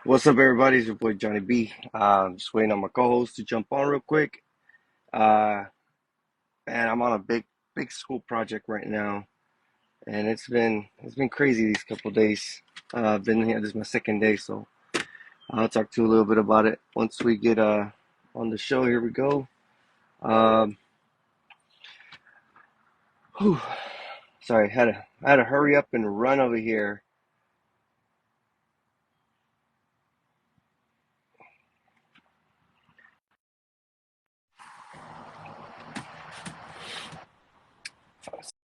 What's up, everybody? It's your boy Johnny B. Just waiting on my co-host to jump on real quick. Uh, and I'm on a big school project right now, and it's been crazy these couple of days. I've been here. This is my second day, so I'll talk to you a little bit about it once we get on the show. Here we go. Um, whew, sorry, I had to hurry up and run over here.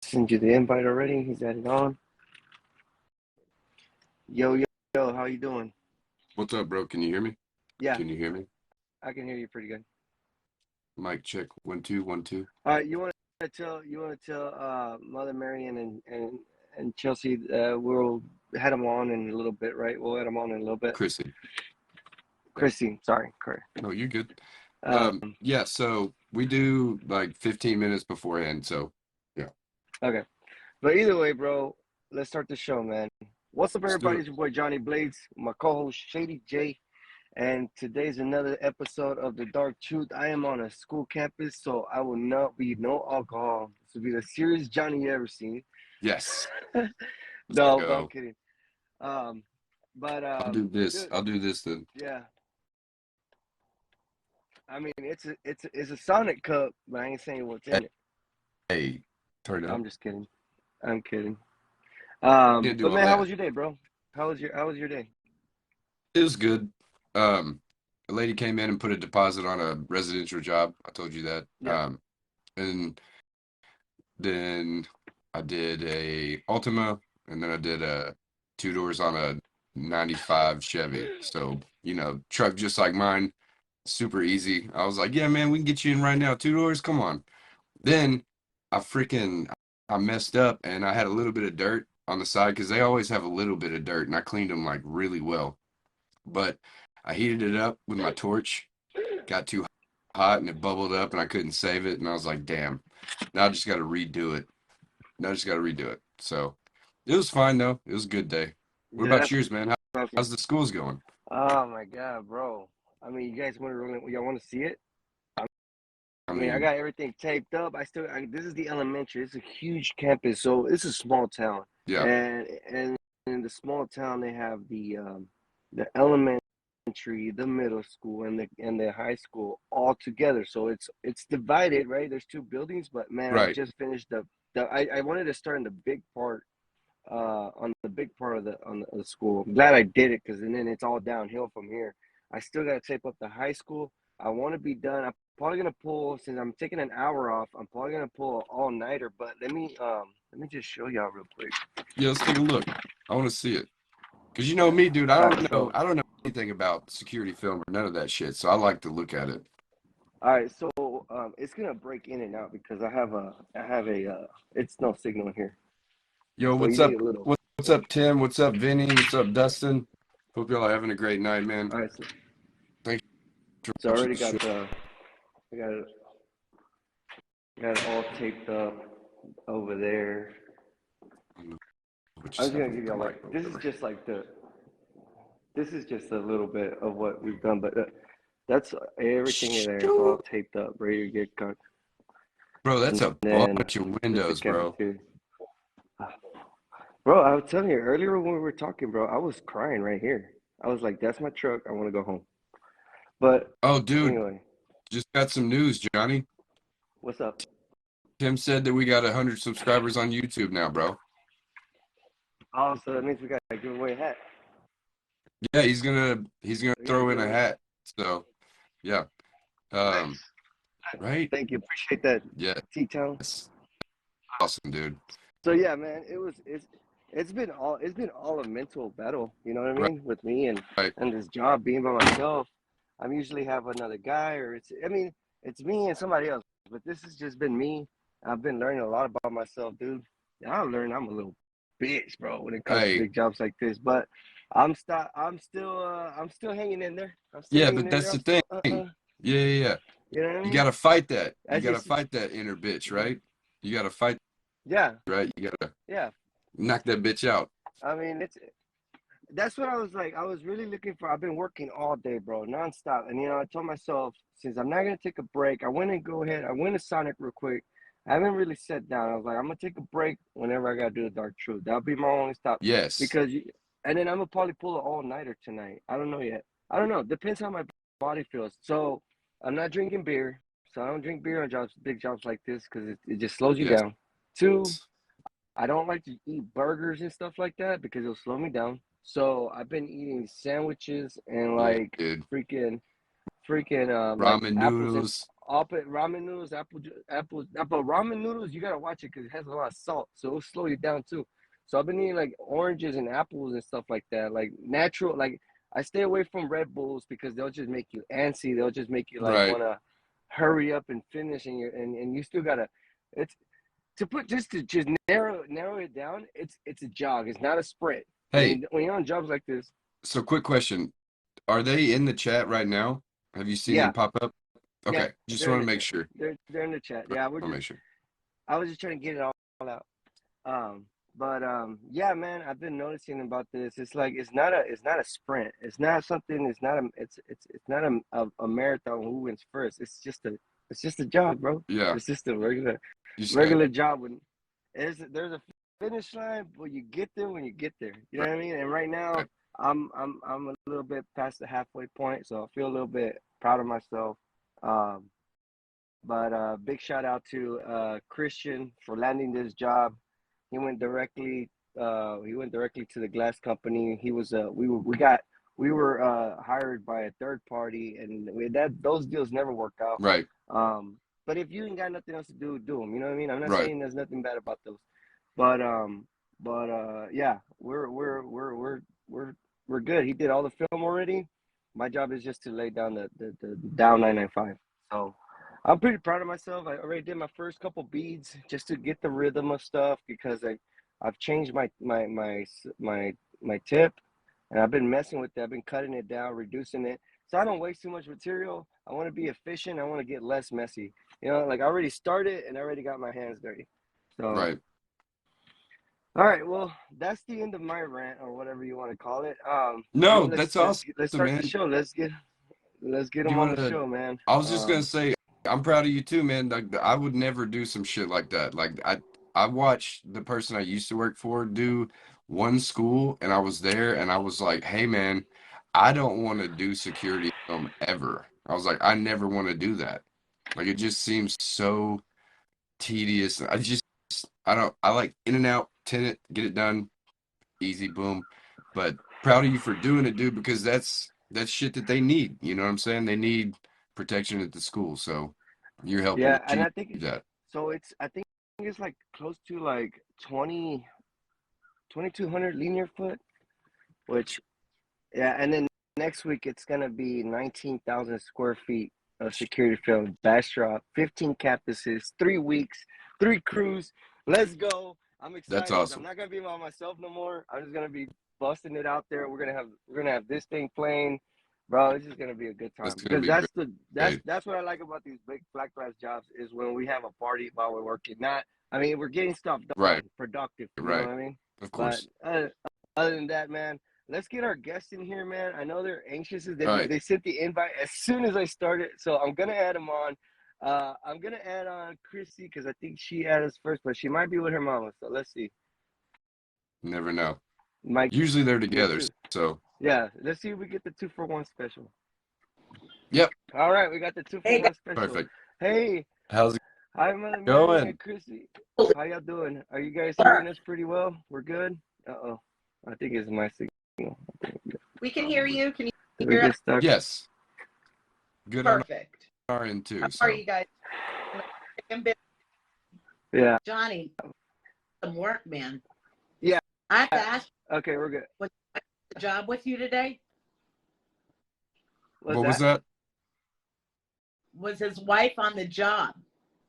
Send you the invite already. He's added on. Yo, how you doing? What's up, bro? Can you hear me? Yeah, Can you hear me? I can hear you pretty good. Mic check. 1 2 1 2. All right, you want to tell Mother Marian and Chelsea we'll head them on in a little bit, right? We'll head them on in a little bit. Chrissy. Yeah. Chrissy, sorry, correct. No, you're good. Um, Yeah, so we do like 15 minutes beforehand. So yeah, okay, but either way, bro, let's start the show, man. What's up, let's do everybody? it. It's your boy Johnny Blades, my co-host Shady J, and today's another episode of The Dark Truth. I am on a school campus, so I will not be no alcohol. This will be the serious Johnny you ever seen. Yes. Let's No, but I'm go. kidding. Um, but I'll do this. dude, I'll do this then. yeah. I mean, it's a Sonic cup, but I ain't saying what's in it. Hey, turn it up. I'm just kidding. I'm kidding. Can't do But all man, how was that. your day, bro? How was your day? It was good. A lady came in and put a deposit on a residential job. I told you that. Yeah. And then I did a Ultima, and then I did a two doors on a 95 Chevy. So, truck just like mine, super easy. I was like, yeah, man, we can get you in right now. Two doors, come on. Then I freaking I messed up and I had a little bit of dirt on the side because they always have a little bit of dirt, and I cleaned them like really well. But I heated it up with my torch, got too hot and it bubbled up and I couldn't save it. And I was like, damn, now I just got to redo it. Now I just got to redo it. So it was fine though. It was a good day. What Yeah, about that's yours, man? awesome. How's the schools going? Oh my God, bro. I mean, you guys want to really, y'all want to see it? I I mean, I mean, got everything taped up. This is the elementary. It's a huge campus, so it's a small town, yeah, and in the small town they have the elementary, the middle school, and the high school all together. So it's divided, right? There's two buildings, but man, I right. just finished I wanted to start in the big part, on the big part of the school. I'm glad I did it because then it's all downhill from here. I still got to tape up the high school. I want to be done. I'm probably gonna pull, since I'm taking an hour off. I'm probably gonna pull an all nighter. But let me just show y'all real quick. Yeah, let's take a look. I want to see it. Because you know me, dude, I All right, don't know. so I don't know anything about security film or none of that shit. So I like to look at it. it's gonna break in and out because I have a it's no signal here, Yo, so what's you need up? a little. What's up, Tim? What's up, Vinny? What's up, Dustin? Hope y'all are having a great night, man. All right, so, Thanks for so I watching already the show. got I got it all taped up over there. I don't know what I'm just just gonna happened give with the y'all mic like or whatever. this is just a little bit of what we've done, but that's everything in there. It's all Shoot. taped up, ready to get cut. Bro, that's And a then bunch of this is the windows, bro. cafeteria. Bro, I was telling you earlier when we were talking, bro, I was crying right here. I was like, that's my truck. I want to go home. But Oh, dude, anyway, just got some news, Johnny. what's up? Tim said that we got 100 subscribers on YouTube now, bro. Oh, so that means we got to give away a hat. Yeah, he's gonna We got to throw in give a away. hat. So yeah. Um, Nice. right? Thank you. Appreciate that, T-Town. Yes. Awesome, dude. So yeah, man, it's been all a mental battle, you know what I Right. mean, with me and Right. this job being by myself. I'm usually have another guy, or it's me and somebody else, but this has just been me. I've been learning a lot about myself, dude. And I learned I'm a little bitch, bro, when it comes to Hey, big jobs like this. But I'm still hanging in there. I'm still yeah, hanging but in there. that's I'm the still thing. Yeah, yeah, yeah. you know what I You mean? gotta fight that. You As gotta just fight that inner bitch, right? You gotta fight, yeah, right? You gotta yeah. knock that bitch out. I mean, that's what I was like. I was really looking for. I've been working all day, bro, nonstop. And I told myself, since I'm not gonna take a break, I went and go ahead. I went to Sonic real quick. I haven't really sat down. I was like, I'm gonna take a break whenever I gotta do the Dark Truth. That'll be my only stop. Yes. Because, and then I'm gonna probably pull an all nighter tonight. I don't know yet. I don't know. Depends how my body feels. So I'm not drinking beer. So I don't drink beer on jobs, big jobs like this, because it just slows you Yes. down. Two, I don't like to eat burgers and stuff like that because it'll slow me down. So I've been eating sandwiches and Yeah, like dude. freaking like Ramen apples and noodles. ramen noodles, but ramen noodles you gotta watch it because it has a lot of salt, so it'll slow you down too. So I've been eating like oranges and apples and stuff like that, like natural. Like I stay away from Red Bulls because they'll just make you antsy. They'll just make you like Right. wanna hurry up and finish, and you still gotta. It's to just narrow it down. It's a jog. It's not a sprint. Hey, When you're on jobs like this, so quick question. Are they in the chat right now? Have you seen them yeah, pop up? yeah, Okay. Just they're in want the to make chat. sure. They're in the chat. I Yeah, want to make sure. I was just trying to get it all out. Yeah, man, I've been noticing about this. It's like it's not a sprint. It's not something. It's not a it's not a marathon. Who wins first? It's just a job, bro. Yeah. It's just a You just got regular job. When there's a finish line, but you get there when you get there. You know what I mean? And right now, right. I'm a little bit past the halfway point, so I feel a little bit proud of myself. Um, but big shout out to Christian for landing this job. He went directly. He went directly to the glass company. He was. We were hired by a third party, and those deals never work out. Right. But if you ain't got nothing else to do, do them. You know what I mean? I'm not Right. saying there's nothing bad about those, but yeah, we're good. He did all the film already. My job is just to lay down the down 995. So I'm pretty proud of myself. I already did my first couple beads just to get the rhythm of stuff because I've changed my tip, and I've been messing with it. I've been cutting it down, reducing it, so I don't waste too much material. I want to be efficient. I want to get less messy. Like I already started and I already got my hands dirty. So, Right. all right, well, that's the end of my rant or whatever you want to call it. No, Let's that's let's awesome, let's start the man. show. Let's get Do them you on want the to? show, man. I was just gonna say, I'm proud of you too, man. Like, I would never do some shit like that. Like, I watched the person I used to work for do one school, and I was there, and I was like, hey, man, I don't want to do security film ever. I was like, I never want to do that. Like, it just seems so tedious. I don't. I like in and out, tenant, get it done, easy, boom. But proud of you for doing it, dude, because that's shit that they need. You know what I'm saying? They need protection at the school, so you're helping Yeah, and achieve I think that. so. I think it's like close to like 2,200 linear foot, which yeah, and then next week it's gonna be 19,000 square feet of security film, backdrop, 15 campuses, 3 weeks, 3 crews. Let's go! I'm That's excited. I'm awesome. not gonna be by myself no more. I'm just gonna be busting it out there. We're gonna have this thing playing, bro. It's just gonna be a good That's time gonna because be great. that's what I like about these big black glass jobs is when we have a party while we're working. Not, I mean, we're getting stuff Right, done, productive. You know right. what I mean? Of But course. other than that, man, let's get our guests in here, man. I know they're anxious. All right. They sent the invite as soon as I started, so I'm gonna add them on. I'm gonna add on Chrissy because I think she added us first, but she might be with her mama. So let's see. Never know. Might Usually they're get together, two. so Yeah, let's see if we get the 2-for-1 special. yep, All right, we got the two for Hey one special. perfect. Hey, How's it hi, Mother Marian going? and Chrissy. How y'all doing? Are you guys hearing us pretty well? We're good. Uh-oh, I think it's my signal. we can hear you. Can you Did we hear us? get stuck? Yes, good on Perfect. our end too. How are So you guys? I'm busy. Yeah. Johnny, some work, man. Yeah. I have to ask, Okay, we're good. was the job with you today? What's what was that? that? Was his wife on the job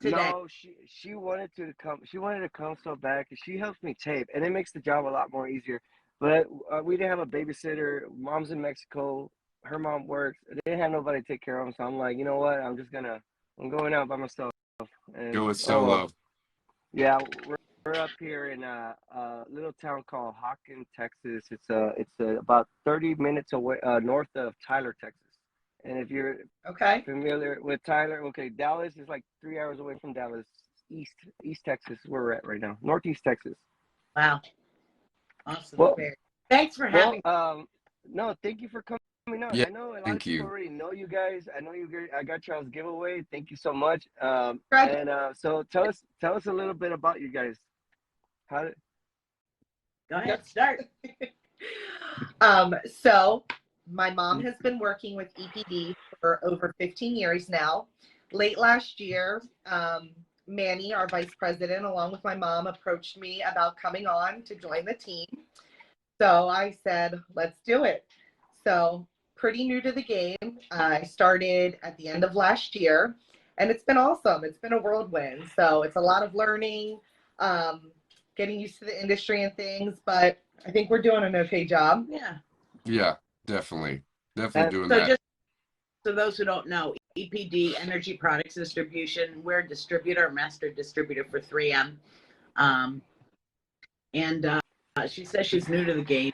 today? No, she wanted to come. She wanted to come so bad because she helps me tape, and it makes the job a lot more easier. But we didn't have a babysitter. Mom's in Mexico. Her mom works. They didn't have nobody to take care of them. So I'm like, you know what? I'm going out by myself. And Go with oh well. solo. Yeah, up here in a little town called Hawkins, Texas. It's about 30 minutes away north of Tyler, Texas. And if you're Okay. familiar with Tyler, okay, Dallas is like 3 hours away from Dallas. East Texas, where we're at right now, Northeast Texas. Wow. Awesome. Well, Thanks for having well, no, thank you for coming on. Yeah, I know a lot of thank people you. already know you guys. I know I got y'all's giveaway. Thank you so much. Greg. And so tell us a little bit about you guys. How did Go ahead, start. So my mom has been working with EPD for over 15 years now. Late last year, Manny, our vice president, along with my mom, approached me about coming on to join the team. So I said, let's do it. So pretty new to the game. I started at the end of last year, and it's been awesome. It's been a whirlwind. So it's a lot of learning, getting used to the industry and things, but I think we're doing an okay job. Yeah. Yeah, definitely doing So that. just so those who don't know, EPD Energy Products Distribution, we're a distributor, master distributor for 3M. And she says she's new to the game.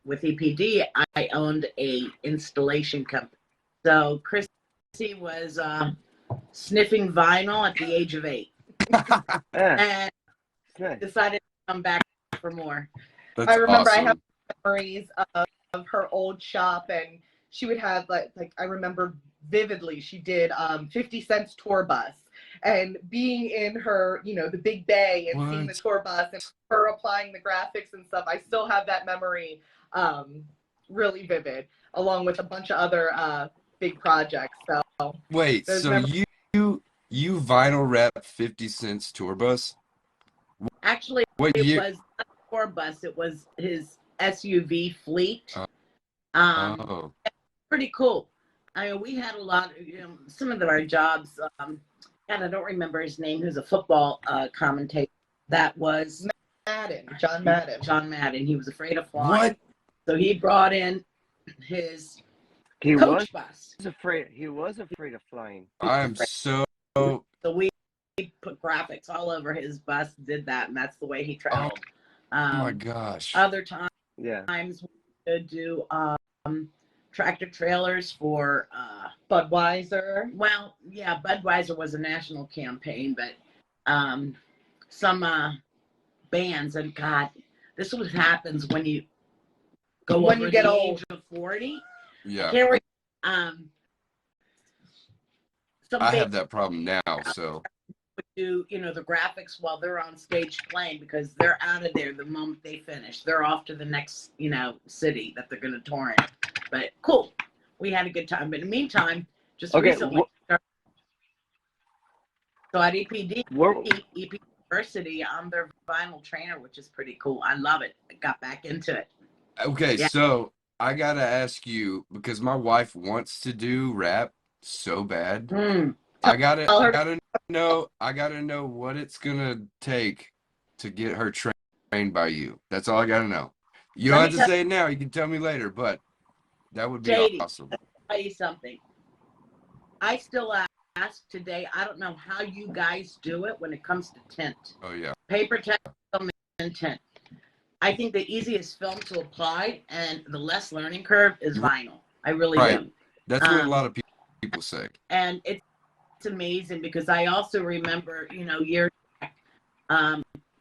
With EPD, I owned a installation company. So Chrissy was sniffing vinyl at the age of 8. yeah, And nice. decided to come back for more. That's I remember awesome. I have memories of her old shop, and she would have like I remember vividly she did 50 cents tour bus, and being in her, the big bay and seeing the What? tour bus and her applying the graphics and stuff. I still have that memory really vivid, along with a bunch of other big projects. So Wait, those so memories. you vinyl wrap 50 cents tour bus? Actually, What it year? was not a tour bus, it was his SUV fleet. Oh, Pretty cool. I mean, we had a lot of, some of our jobs, and I don't remember his name, who's a football commentator. That was John Madden. John Madden. He was afraid of flying. what? So he brought in his He coach bus. He was afraid of flying. I'm so So we put graphics all over his bus, did that, and that's the way he traveled. oh my gosh. Other times Yeah. we would do tractor trailers for Budweiser. well, yeah, Budweiser was a national campaign, but some bands, and God, this is what happens when you go When over you get the old. age of 40. Yeah, Carry some I bands have that problem now, so would do, the graphics while they're on stage playing, because they're out of there the moment they finish. They're off to the next, city that they're going to tour in. But cool, we had a good time. But in the meantime, just Okay, recently, so at EP University, I'm their vinyl trainer, which is pretty cool. I love it. I got back into it. okay, Yeah. so I gotta ask you, because my wife wants to do rap so bad. I gotta know what it's gonna take to get her trained by you. That's all I gotta know. You don't Let have me to say it now, you can tell me later, but that would be JD, awesome. tell you something. I still ask today, I don't know how you guys do it when it comes to tint. Oh yeah. Paper, text, film, and tint. I think the easiest film to apply and the less learning curve is vinyl. I really do. That's what a lot of people say. And it's amazing, because I also remember, years back,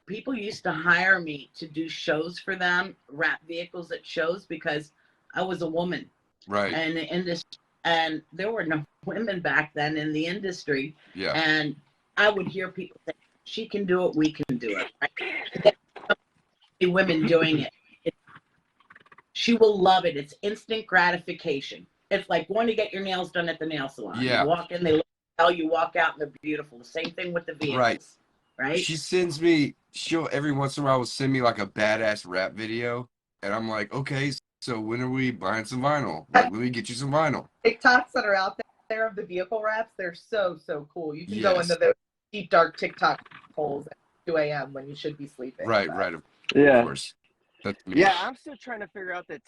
people used to hire me to do shows for them, wrap vehicles at shows, because I was a woman. Right. And the industry, and there were no women back then in the industry. Yeah. And I would hear people say, she can do it, we can do it. Right? Women doing it. She will love it. It's instant gratification. It's like going to get your nails done at the nail salon. Yeah. You walk in, they look well, you walk out, and they're beautiful. The same thing with the vehicles. Right? She'll every once in a while will send me like a badass rap video, and I'm like, okay, so when are we buying some vinyl? Like, let me get you some vinyl. TikToks that are out there of the vehicle wraps, they're so cool. You can go into those deep dark TikTok holes at 2 a.m. when you should be sleeping. Right, so. right. Of Yeah. course. That's me. Yeah, I'm still trying to figure out the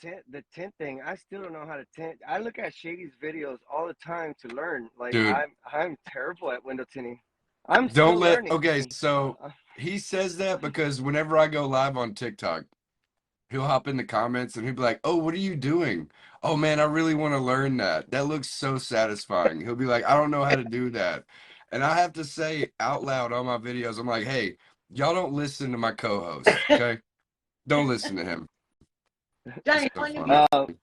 tint thing. I still don't know how to tint. I look at Shady's videos all the time to learn. Like, Dude. I'm terrible at window tinting. I'm Don't still let, learning. okay, so he says that because whenever I go live on TikTok, he'll hop in the comments and he'll be like, "Oh, what are you doing? Oh man, I really want to learn that. That looks so satisfying." He'll be like, "I don't know how to do that." And I have to say out loud on my videos, I'm like, "Hey, y'all don't listen to my co-host, okay? Don't listen to him." It's Johnny, so how long have funny. you?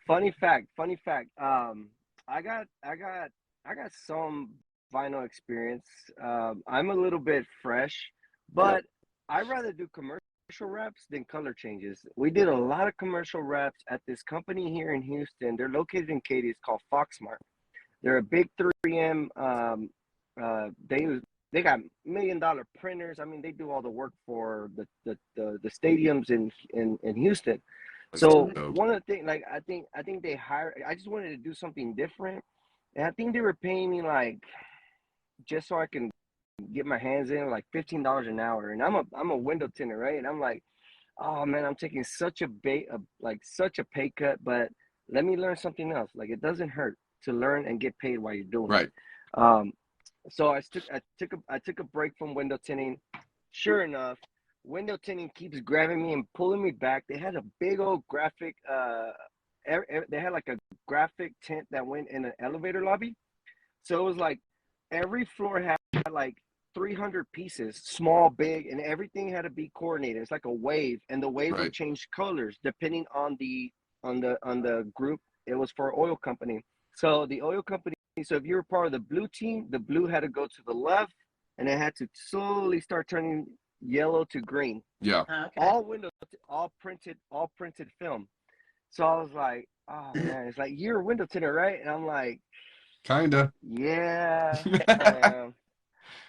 Funny fact. Funny fact. I got I got I got some vinyl experience. I'm a little bit fresh, but I rather do commercial reps than color changes. We did a lot of commercial reps at this company here in Houston. They're located in Katy. It's called Foxmart. They're a big 3M. They got $1 million printers. I mean, they do all the work for the stadiums in Houston. That's So dope. one of the things, like I think they hire. I just wanted to do something different, and I think they were paying me like just so I can get my hands in like $15 an hour. And I'm a window tinter, right? And I'm like, oh man, I'm taking such a pay cut, but let me learn something else. Like it doesn't hurt to learn and get paid while you're doing it. Right. So I took a break from window tinting. Sure enough, window tinting keeps grabbing me and pulling me back. They had a big old graphic. They had like a graphic tent that went in an elevator lobby. So it was like every floor had like 300 pieces, small, big, and everything had to be coordinated. It's like a wave, and the wave would Right. change colors depending on the group. It was for an oil company. So the oil company. So if you were part of the blue team, the blue had to go to the left, and it had to slowly start turning yellow to green. Yeah. Okay. All printed film. So I was like, oh man, it's like you're a window tinter, right? And I'm like, Kinda. yeah, I am.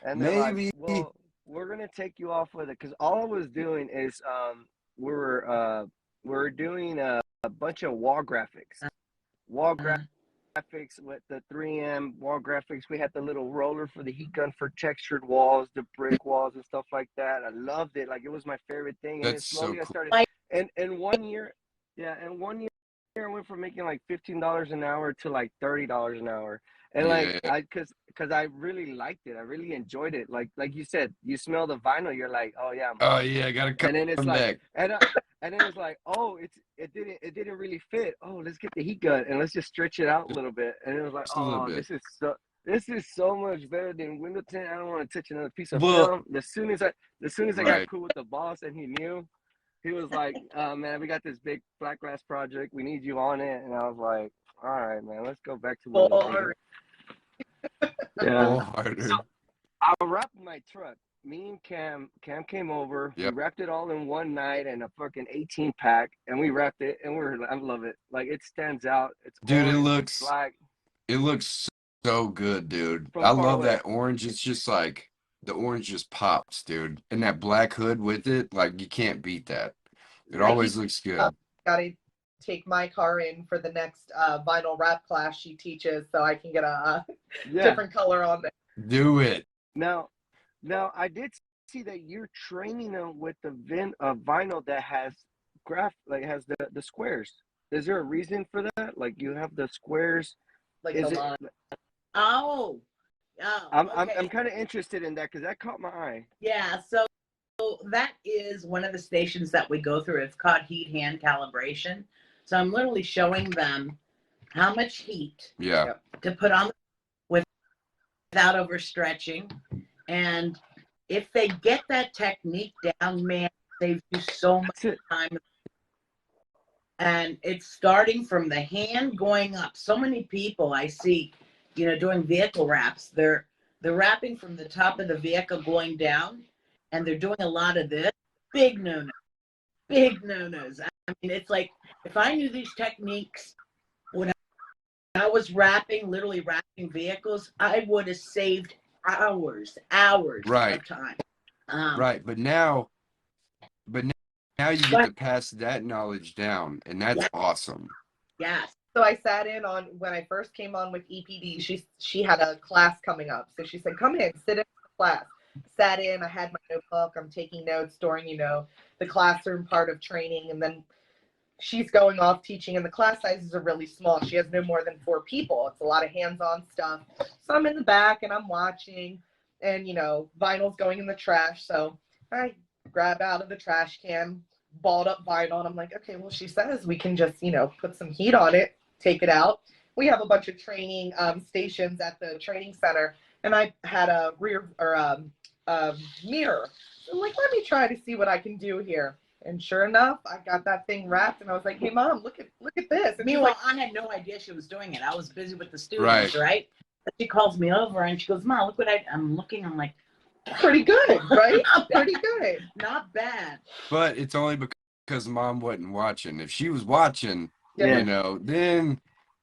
And they're like, Maybe. well, we're gonna take you off with it because all I was doing is we were uh we were doing a bunch of wall graphics with the 3M wall graphics. We had the little roller for the heat gun for textured walls, the brick walls and stuff like that. I loved it. Like it was my favorite thing. And then That's so slowly I cool. started and 1 year, yeah, and 1 year I went from making like $15 an hour to like $30 an hour. And like Yeah. cause I really liked it. I really enjoyed it. Like you said, you smell the vinyl, you're like, oh yeah, I'm Oh hooked. yeah, gotta And then it's come like back. and then it's like, oh, it didn't really fit. Oh, let's get the heat gun and let's just stretch it out a little bit. And it was like, Just a little oh, bit. this is so much better than window tint. I don't want to touch another piece of Well, film. As soon as I got right. cool with the boss and he knew, he was like, man, we got this big flat glass project. We need you on it. And I was like, all right, man, let's go back to window tinting. Full Yeah. So harder. I wrapped my truck. Me and Cam came over. We Yep. wrapped it all in one night in a fucking 18 pack, and we wrapped it. And I love it. Like it stands out. It's Dude, orange, it's black it looks so good, dude. from I far love that away. orange. It's just like the orange just pops, dude. And that black hood with it, like you can't beat that. It I Yeah, keep always looks good. gotta take my car in for the next vinyl wrap class she teaches, so I can get a yeah. different color on there. Do it. Now, I did see that you're training them with the vinyl that has has the squares. Is there a reason for that? Like you have the squares. Like the Is it? line. Oh, I'm okay. kind of interested in that because that caught my eye. Yeah, so that is one of the stations that we go through. It's called heat hand calibration. So I'm literally showing them how much heat Yeah. Yep. to put on without overstretching. And if they get that technique down, man, it saves you so much That's it. time. And it's starting from the hand going up. So many people I see, doing vehicle wraps. They're wrapping from the top of the vehicle going down, and they're doing a lot of this. Big no-no. Big no-nos. I mean, it's like if I knew these techniques when I was literally wrapping vehicles, I would have saved hours Right. of time. Right. But now you get to pass that knowledge down, and that's awesome. Yes. So I sat in on when I first came on with EPD. She had a class coming up, so she said, "Come in, sit in the class." Sat in. I had my notebook. I'm taking notes during the classroom part of training, and then she's going off teaching, and the class sizes are really small. She has no more than 4 people. It's a lot of hands-on stuff. So I'm in the back and I'm watching, and vinyl's going in the trash. So I grab out of the trash can balled up vinyl, and I'm like, okay, well, she says we can just put some heat on it, take it out. We have a bunch of training stations at the training center, and I had a rear or mirror. I'm like, let me try to see what I can do here. And sure enough, I got that thing wrapped, and I was like, hey, Mom, look at this. And Meanwhile, like, I had no idea she was doing it. I was busy with the students, right? But she calls me over, and she goes, Mom, look what I'm looking. I'm like, pretty good, right? Pretty good. Not bad. But it's only because Mom wasn't watching. If she was watching, Yeah.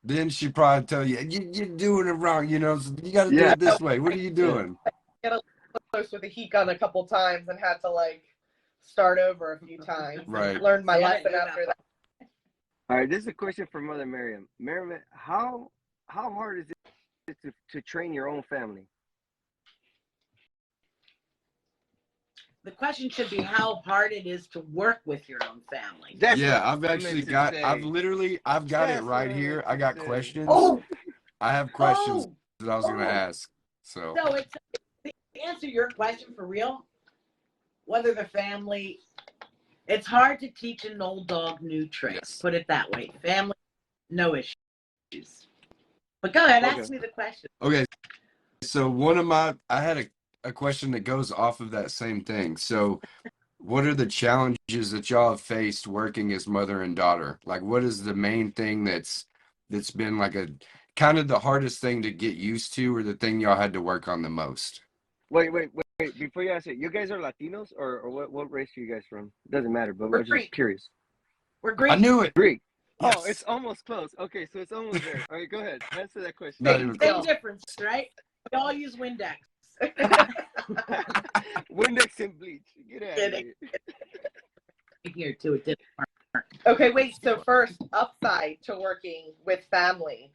then she'd probably tell you, you're doing it wrong, so you got to do it this way. What are you doing? Get a close with a heat gun a couple times and had to start over a few times. Right. Learned my lesson after that. All right, this is a question for Mother Marian. Marian, how hard is it to train your own family? The question should be how hard it is to work with your own family. I've got it right here. I got questions. I have questions that I was going to ask. So it's to answer your question for real, whether the family, it's hard to teach an old dog new tricks. Yes. Put it that way. Family, no issues. But go ahead, ask me the question. Okay. So I had a question that goes off of that same thing. So what are the challenges that y'all have faced working as mother and daughter? Like, what is the main thing that's been like a kind of the hardest thing to get used to, or the thing y'all had to work on the most? Wait. Before you ask it, you guys are Latinos, or what race are you guys from? It doesn't matter, but we're just curious. We're Greek. I knew it. Greek. Yes. Oh, it's almost close. Okay, so it's almost there. All right, go ahead. Answer that question. Same difference, right? We all use Windex. Windex and bleach. Get out of here. Here too, it didn't work. Okay, wait. So first, upside to working with family.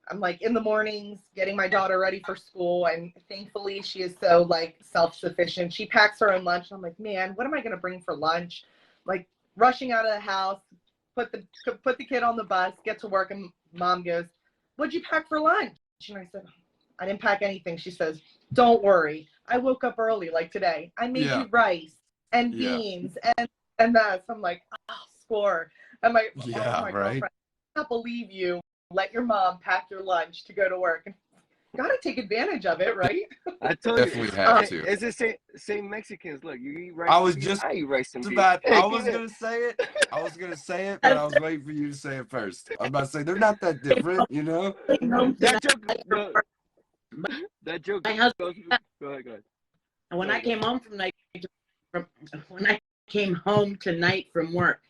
I'm in the mornings getting my daughter ready for school, and thankfully she is so self-sufficient. She packs her own lunch. I'm like, man, what am I gonna bring for lunch? Rushing out of the house, put the kid on the bus, get to work, and Mom goes, "What'd you pack for lunch?" And I said, "I didn't pack anything." She says, "Don't worry. I woke up early today. I made you rice and beans and that." So I'm like, score. I'm like, oh my girlfriend, I can't believe you let your mom pack your lunch to go to work. Gotta take advantage of it, right? I told you. Definitely have to. It's the same Mexicans. Look, you eat rice. I eat rice and beans. I was gonna say it, but I was waiting for you to say it first. I was about to say they're not that different, That joke. My husband. Go ahead. When I came home tonight from work,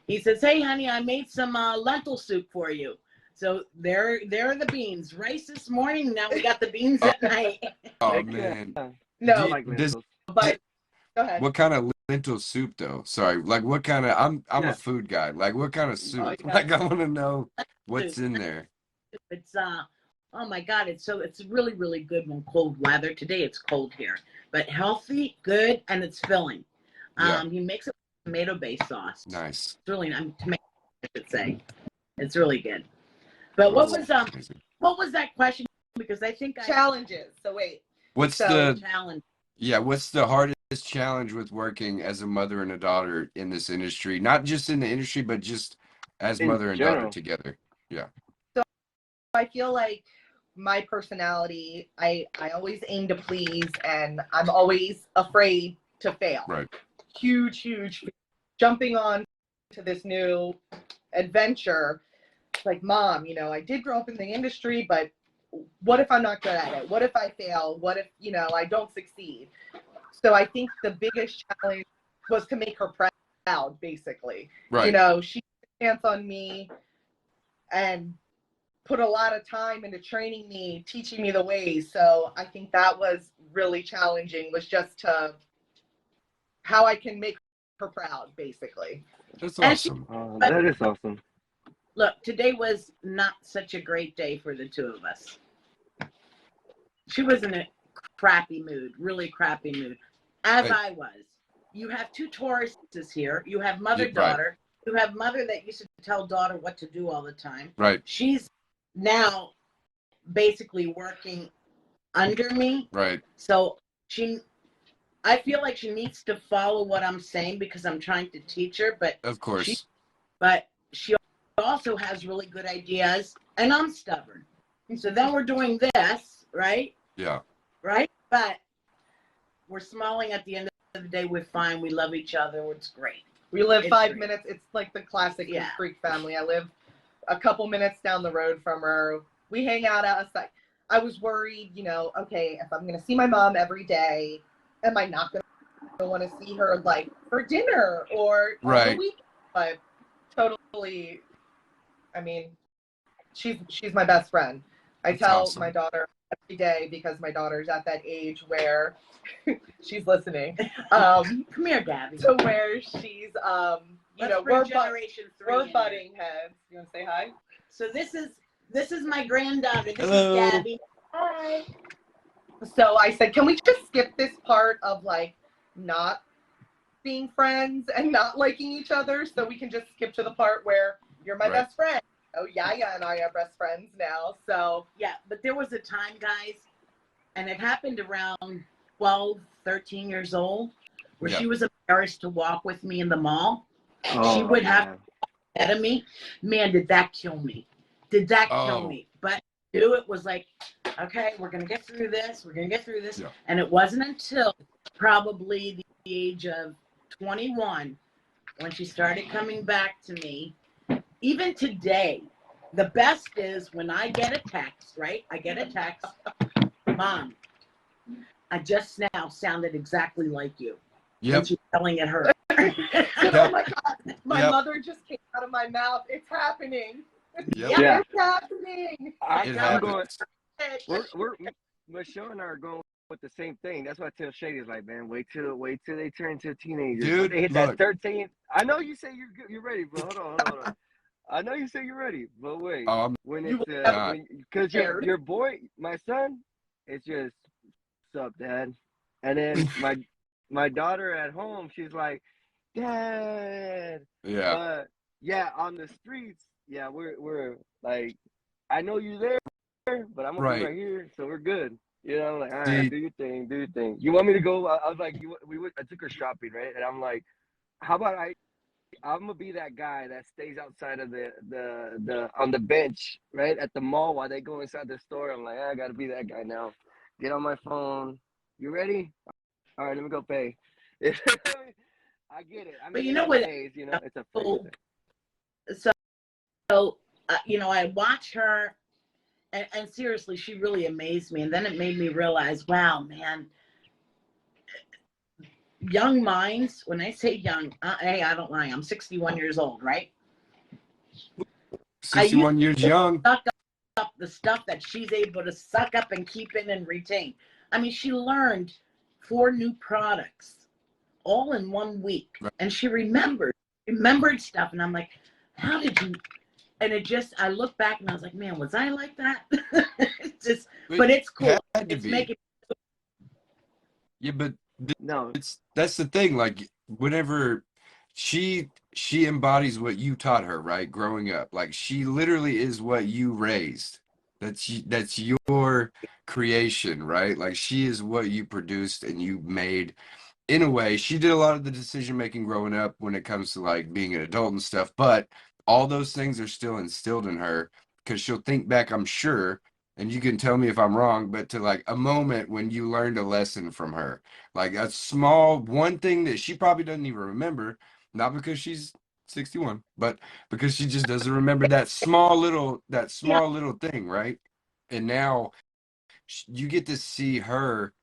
he says, "Hey, honey, I made some lentil soup for you." So there are the beans. Rice this morning. Now we got the beans at night. Oh man. No, but go ahead. What kind of lentil soup though? Sorry, what kind of? I'm a food guy. What kind of soup? I want to know what's in there. It's oh my God, it's really, really good when cold weather. Today it's cold here, but healthy, good, and it's filling. He makes it with tomato-based sauce. Nice. It's really tomato, I should say. It's really good. But what was that question? Because I think challenges. So wait. What's the challenge? Yeah, what's the hardest challenge with working as a mother and a daughter in this industry? Not just in the industry, but just as mother and daughter together. Yeah. So I feel like my personality, I always aim to please, and I'm always afraid to fail. Right. Huge jumping on to this new adventure. Mom, I did grow up in the industry, but what if I'm not good at it? What if I fail? What if, I don't succeed? So I think the biggest challenge was to make her proud, basically. Right. She took a chance on me and put a lot of time into training me, teaching me the ways. So I think that was really challenging, was just to how I can make her proud, basically. That's awesome. That is awesome. Look, today was not such a great day for the two of us. She was in a crappy mood, really crappy mood, as I was. You have two Tauruses here. You have mother-daughter. you have mother that used to tell daughter what to do all the time. Right. She's now basically working under me. Right. So I feel like she needs to follow what I'm saying because I'm trying to teach her, but Of course. she also has really good ideas, and I'm stubborn. So then we're doing this, right? Yeah. Right? But we're smiling at the end of the day. We're fine. We love each other. It's great. We live It's 5 great. minutes. It's like the classic Yeah. Creek family. I live a couple minutes down the road from her. We hang out outside. I was worried, okay, if I'm going to see my mom every day, am I not going to want to see her like for dinner or on the Right. weekend? But totally, I mean, she's my best friend. I That's tell awesome. my daughter every day because my daughter's at that age where she's listening. Come here, Gabby. To where she's, we're generation 3. we're butting heads. You want to say hi? So this is my granddaughter. This Hello. is Gabby. Hi. So I said, can we just skip this part of like not being friends and not liking each other, so we can just skip to the part where you're my Right. best friend? Oh, Yaya and I are best friends now. So Yeah, but there was a time, guys, and it happened around 12, 13 years old, where Yeah. she was embarrassed to walk with me in the mall. Oh, She would have man. ahead of me. Man, did that kill me? Did that kill Oh. me? But it was like, okay, we're gonna get through this. We're gonna get through this. Yeah. And it wasn't until probably the age of 21 when she started coming back to me. Even today, the best is when I get a text, right? I get a text, Mom, I just now sounded exactly like you. Yep. And she's telling it her. oh my God, my Yep. mother just came out of my mouth. It's happening. Yep. Yeah. It's happening. It I'm going. happens. Michelle and I are going with the same thing. That's why I tell Shady is like, man, wait till they turn into teenagers. Dude, They hit look. that 13. I know you say you're ready, but hold on. I know you say you're ready, but wait. When it's because your boy, my son, it's just what's up, Dad, and then my daughter at home, she's like, Dad. Yeah. But yeah, on the streets, yeah, we're like, I know you're there, but I'm gonna be right here, so we're good. Like, all right, do your thing. You want me to go? I was like, I took her shopping, right? And I'm like, how about I'm gonna be that guy that stays outside of the on the bench, right, at the mall while they go inside the store. I'm like, I gotta be that guy now. Get on my phone. You ready? All right, let me go pay. I get it. I mean, But you know what? It's a thing. So I watch her, and seriously, she really amazed me. And then it made me realize, wow, man, young minds. When I say young, hey, I don't lie. I'm 61 years old, right? 61 years young. Suck up the stuff that she's able to suck up and keep in and retain. I mean, she learned 4 new products all in 1 week, Right. and she remembered stuff. And I'm like, how did you? And I look back and I was like, man, was I like that? But it's cool. It's making. Yeah, but No, that's the thing. Like, whenever she embodies what you taught her, right, growing up. Like, she literally is what you raised. That's your creation, right? Like, she is what you produced and you made. In a way, she did a lot of the decision making growing up when it comes to like being an adult and stuff, but all those things are still instilled in her because she'll think back, I'm sure, and you can tell me if I'm wrong, but to like a moment when you learned a lesson from her, like a small one thing that she probably doesn't even remember, not because she's 61, but because she just doesn't remember that small little thing, right? And now you get to see her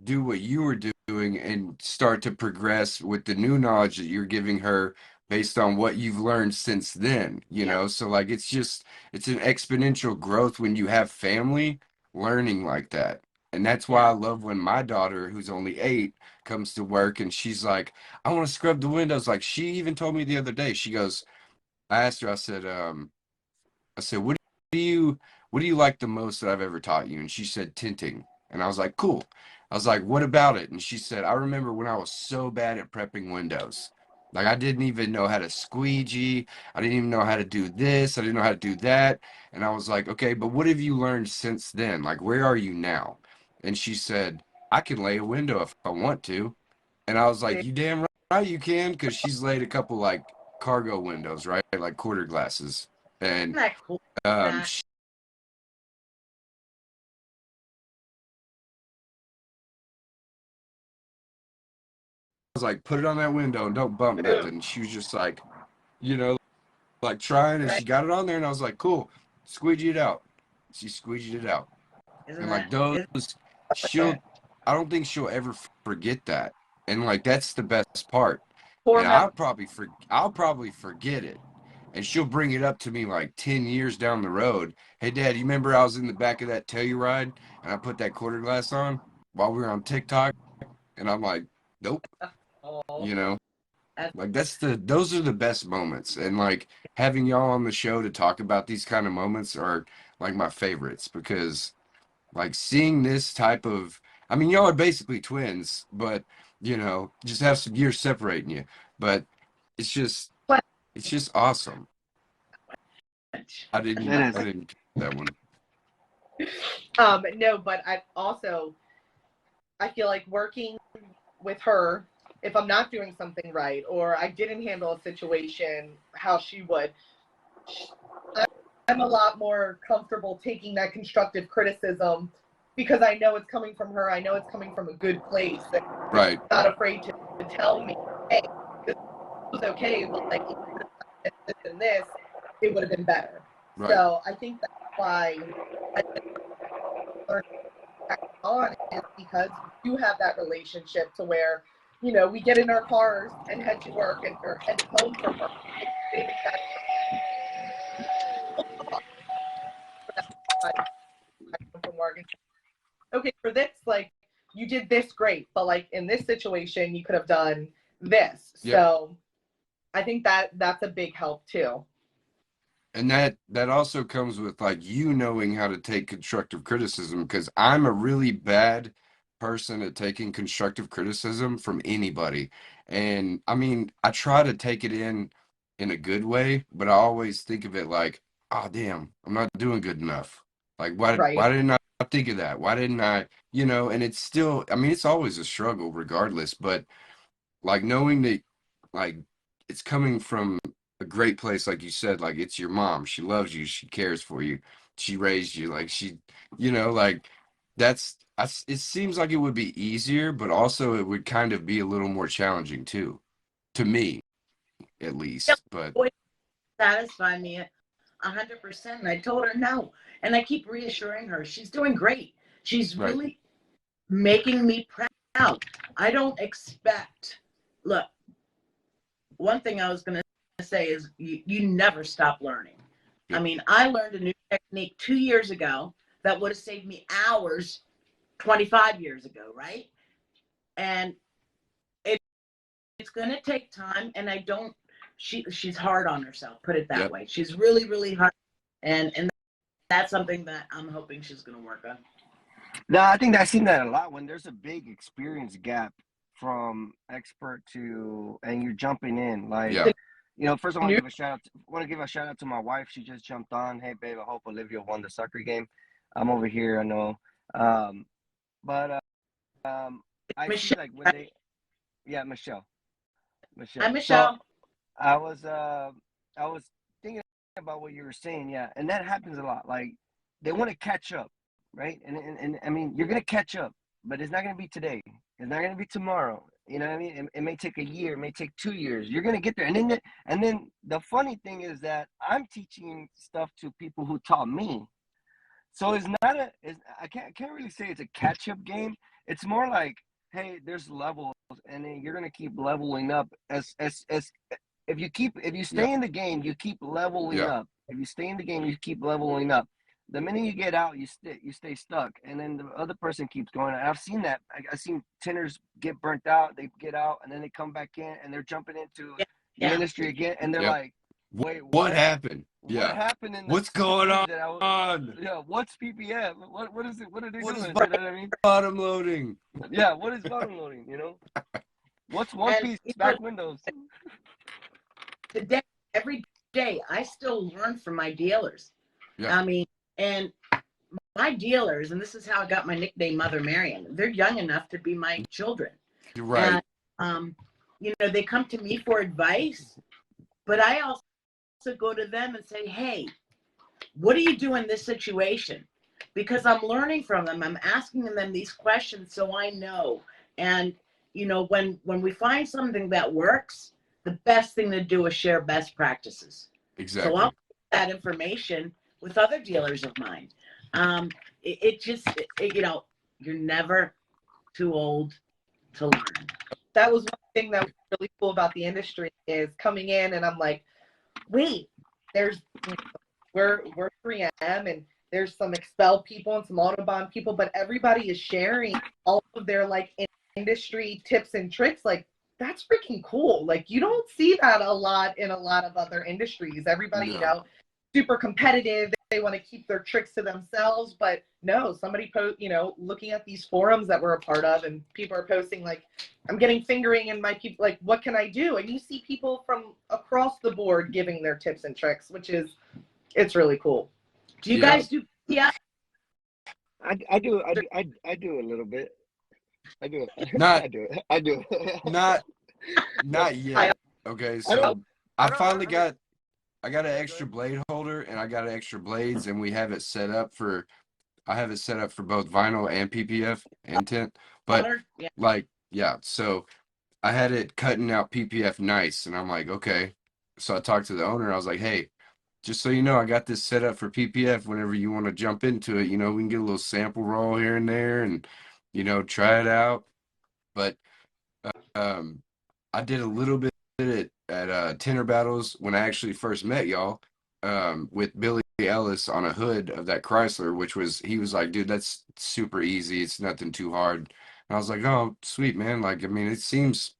do what you were doing and start to progress with the new knowledge that you're giving her based on what you've learned since then, so like it's an exponential growth when you have family learning like that. And that's why I love when my daughter, who's only 8, comes to work and she's like, I want to scrub the windows. Like, she even told me the other day, she goes, I asked her, I said, what do you like the most that I've ever taught you? And she said tinting. And I was like, cool. I was like, what about it? And she said, I remember when I was so bad at prepping windows. Like I didn't even know how to squeegee. I didn't even know how to do this. I didn't know how to do that. And I was like, okay, but what have you learned since then? Like, where are you now? And she said, I can lay a window if I want to. And I was like, you damn right you can, because she's laid a couple like cargo windows, right? Like quarter glasses. Isn't And that cool? she was like, put it on that window and don't bump nothing. She was just like, you know, like trying, and Right? she got it on there, and I was like, cool, squeegee it out. She squeegeed it out. Isn't And that like those, is she'll, I don't think she'll ever forget that. And like that's the best part. core And memory? I'll probably forget it. And she'll bring it up to me like 10 years down the road. Hey Dad, you remember I was in the back of that Telluride and I put that quarter glass on while we were on TikTok? And I'm like, nope, Oh, you know, that's like those are the best moments. And like having y'all on the show to talk about these kind of moments are like my favorites, because like seeing this type of, I mean, y'all are basically twins, but you know, just have some years separating you. But it's just, what it's just awesome. I It didn't, is. I didn't get that one. No, but I feel like working with her, if I'm not doing something right or I didn't handle a situation how she would, I'm a lot more comfortable taking that constructive criticism because I know it's coming from her. I know it's coming from a good place. And Right, she's not afraid to tell me, hey, this was okay, but like this and this, it would have been better. right. So I think that's why I learned on is because you have that relationship to where, you know, we get in our cars and head to work and or head home from work. From work and, okay, for this, like you did this great, but like in this situation, you could have done this. Yep. So I think that that's a big help too. And that also comes with like you knowing how to take constructive criticism, because I'm a really bad person at taking constructive criticism from anybody. And I mean, I try to take it in a good way, but I always think of it like, oh damn, I'm not doing good enough. Like Right. why didn't I think of that? Why didn't I, you know, and it's still, I mean, it's always a struggle regardless, but like knowing that like it's coming from a great place, like you said, like it's your mom, she loves you, she cares for you, she raised you, like she, you know, like it seems like it would be easier, but also it would kind of be a little more challenging too, to me at Yep. least. But Always satisfy me 100%. And I told her no, and I keep reassuring her she's doing great. She's right, really making me proud. I don't expect. Look, one thing I was going to say is you never stop learning. I yep, mean, I learned a new technique 2 years ago that would have saved me hours 25 years ago, right? And it, it's going to take time. And I don't. She's hard on herself. Put it that yep. way. She's really, really hard, and that's something that I'm hoping she's going to work on. No, I think I've seen that a lot when there's a big experience gap from expert to, and you're jumping in. Like, Yeah, you know, first I want to give a shout out. Want to give a shout out to my wife. She just jumped on. Hey, babe, I hope Olivia won the soccer game. I'm over here. I know, um, but I see Michelle, like when right? they, yeah, Hi, Michelle. So Michelle. I was I was thinking about what you were saying, yeah, and that happens a lot. Like they want to catch up, right? And I mean, you're gonna catch up, but it's not gonna be today. It's not gonna be tomorrow. You know what I mean? It may take a year, it may take 2 years. You're gonna get there, and then the funny thing is that I'm teaching stuff to people who taught me. So it's not a, it's, I can't really say it's a catch up game. It's more like, hey, there's levels, and then you're gonna keep leveling up as if you yeah, stay in the game, you keep leveling yeah, up. If you stay in the game, you keep leveling up. The minute you get out, you stay stuck, and then the other person keeps going. And I've seen that. I've seen tenors get burnt out. They get out, and then they come back in, and they're jumping into Yeah, the yeah. industry again, and they're yep. like, "Wait, What what? happened? What Yeah, happened in the what's going 60s that I was? on? Yeah, what's PPF? What is it? What are they What is doing? You know what I mean? bottom loading? Yeah, what is bottom loading? You know, what's one And piece you know, back windows? today, every day, I still learn from my dealers. Yeah. I mean, and my dealers, and this is how I got my nickname, Mother Marian. They're young enough to be my children. You're right. And, they come to me for advice, but I also go to them and say, hey, what do you do in this situation? Because I'm learning from them. I'm asking them these questions so I know. And, when we find something that works, the best thing to do is share best practices. Exactly. So I'll share that information with other dealers of mine. You're never too old to learn. That was one thing that was really cool about the industry is coming in and I'm like, wait, we're 3M and there's some Expel people and some Autobahn people, but everybody is sharing all of their like industry tips and tricks. Like, that's freaking cool. Like, you don't see that a lot in a lot of other industries. Everybody, super competitive. They want to keep their tricks to themselves, but no, somebody looking at these forums that we're a part of and people are posting like, I'm getting fingering in my people, like, what can I do? And you see people from across the board giving their tips and tricks, it's really cool. Do you guys do? Yeah. I do a little bit. I do it. Not yet. Okay, so I got an extra blade holder and I got an extra blades, and I have it set up for both vinyl and PPF and tint. But so I had it cutting out PPF nice, and I'm like, okay. So I talked to the owner. I was like, hey, just so you know, I got this set up for PPF. Whenever you want to jump into it, we can get a little sample roll here and there, and try it out. But I did a little bit at Tenor Battles when I actually first met y'all, with Billy Ellis on a hood of that Chrysler, he was like, dude, that's super easy. It's nothing too hard. And I was like, oh, sweet, man. Like, I mean, it seems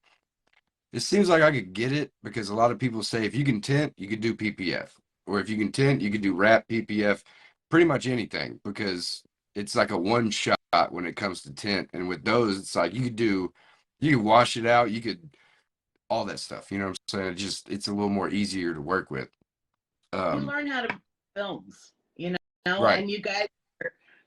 like I could get it, because a lot of people say if you can tint, you could do PPF. Or if you can tint, you could do wrap, PPF, pretty much anything, because it's like a one shot when it comes to tint. And with those, it's like you could wash it out, you could all that stuff. You know what I'm saying? It's a little more easier to work with. You learn how to make films, right. And you guys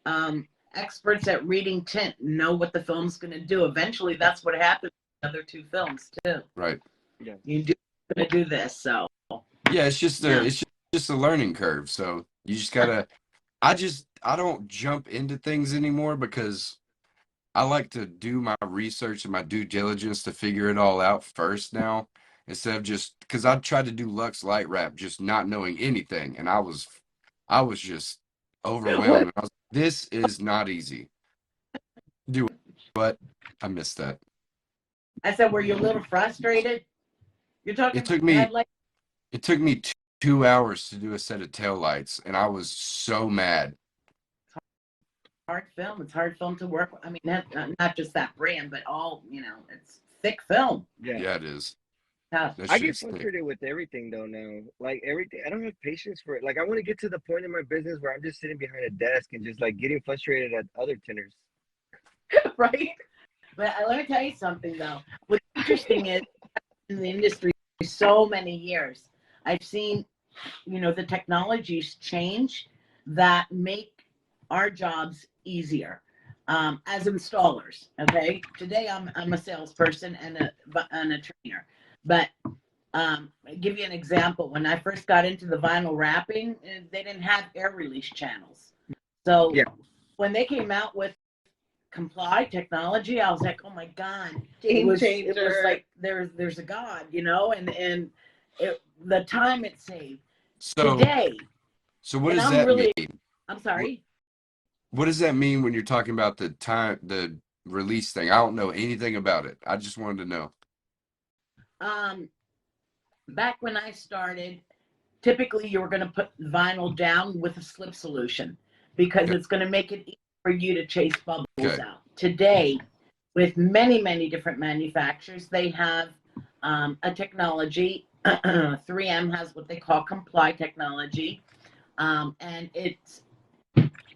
are experts at reading tint, know what the film's going to do. Eventually, that's what happens with the other two films too. Right. Yeah. You're going to do this, so. Yeah, it's just a learning curve. So you just gotta. I don't jump into things anymore, because I like to do my research and my due diligence to figure it all out first now, instead of just, because I tried to do Lux Light Wrap just not knowing anything, and I was just overwhelmed. I was like, this is not easy. Do what? I missed that. I said, were you a little frustrated? You're talking. It took me 2 hours to do a set of taillights, and I was so mad. It's hard film to work with. I mean, not just that brand, but all, it's thick film. Yeah, it is. Tough. I get frustrated with everything though now. Like everything, I don't have patience for it. Like I want to get to the point in my business where I'm just sitting behind a desk and just like getting frustrated at other tinners. Right? But let me tell you something though. What's interesting is, in the industry so many years, I've seen, the technologies change that make our jobs easier as installers. Okay, today I'm a salesperson and a trainer, but I'll give you an example. When I first got into the vinyl wrapping, they didn't have air release channels. So when they came out with Comply technology, I was like, oh my god, Game changer. It was like there's a god, and the time it saved. So today. So what does that mean? I'm sorry. What does that mean when you're talking about the release thing? I don't know anything about it. I just wanted to know. Back when I started, typically you were going to put vinyl down with a slip solution, because it's going to make it easy for you to chase bubbles out. Today, with many, many different manufacturers, they have a technology. 3M has what they call Comply technology, and it's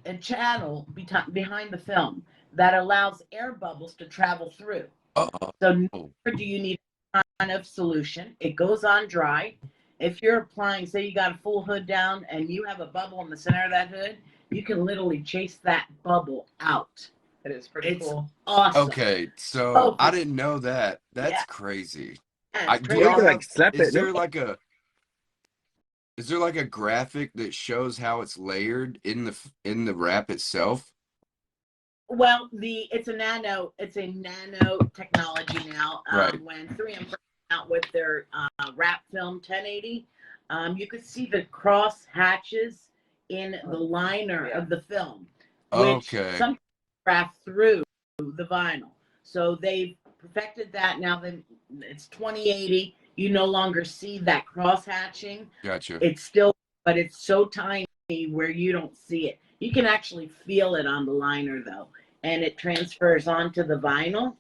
a channel behind the film that allows air bubbles to travel through. So never do you need a kind of solution. It goes on dry. if you're applying, say you got a full hood down and you have a bubble in the center of that hood, you can literally chase that bubble out. It is pretty cool. Awesome. Okay, so Oh, I didn't know that. That's yeah. crazy. Yeah, it's Do crazy. Or you y'all can have, like slap is it. there No? like a, is there like a graphic that shows how it's layered in the wrap itself? Well, it's a nano technology now. Right. When 3M came out with their wrap film 1080, you could see the cross hatches in the liner of the film, which Okay. some craft through the vinyl. So they've perfected that now. Then it's 2080. You no longer see that cross hatching. Gotcha. It's still, but it's so tiny where you don't see it. You can actually feel it on the liner though, and it transfers onto the vinyl,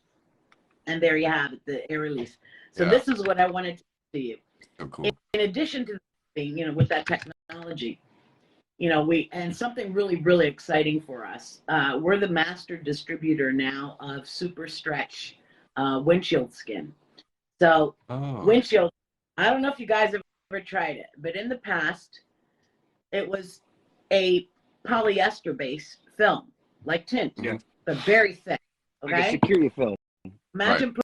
and there you have it, the air release. So this is what I wanted to see you. So cool. In addition to being, with that technology, and something really, really exciting for us. We're the master distributor now of Super Stretch windshield skin. So windshield, I don't know if you guys have ever tried it, but in the past, it was a polyester-based film, like tint, but very thick. Okay, like a security film. Imagine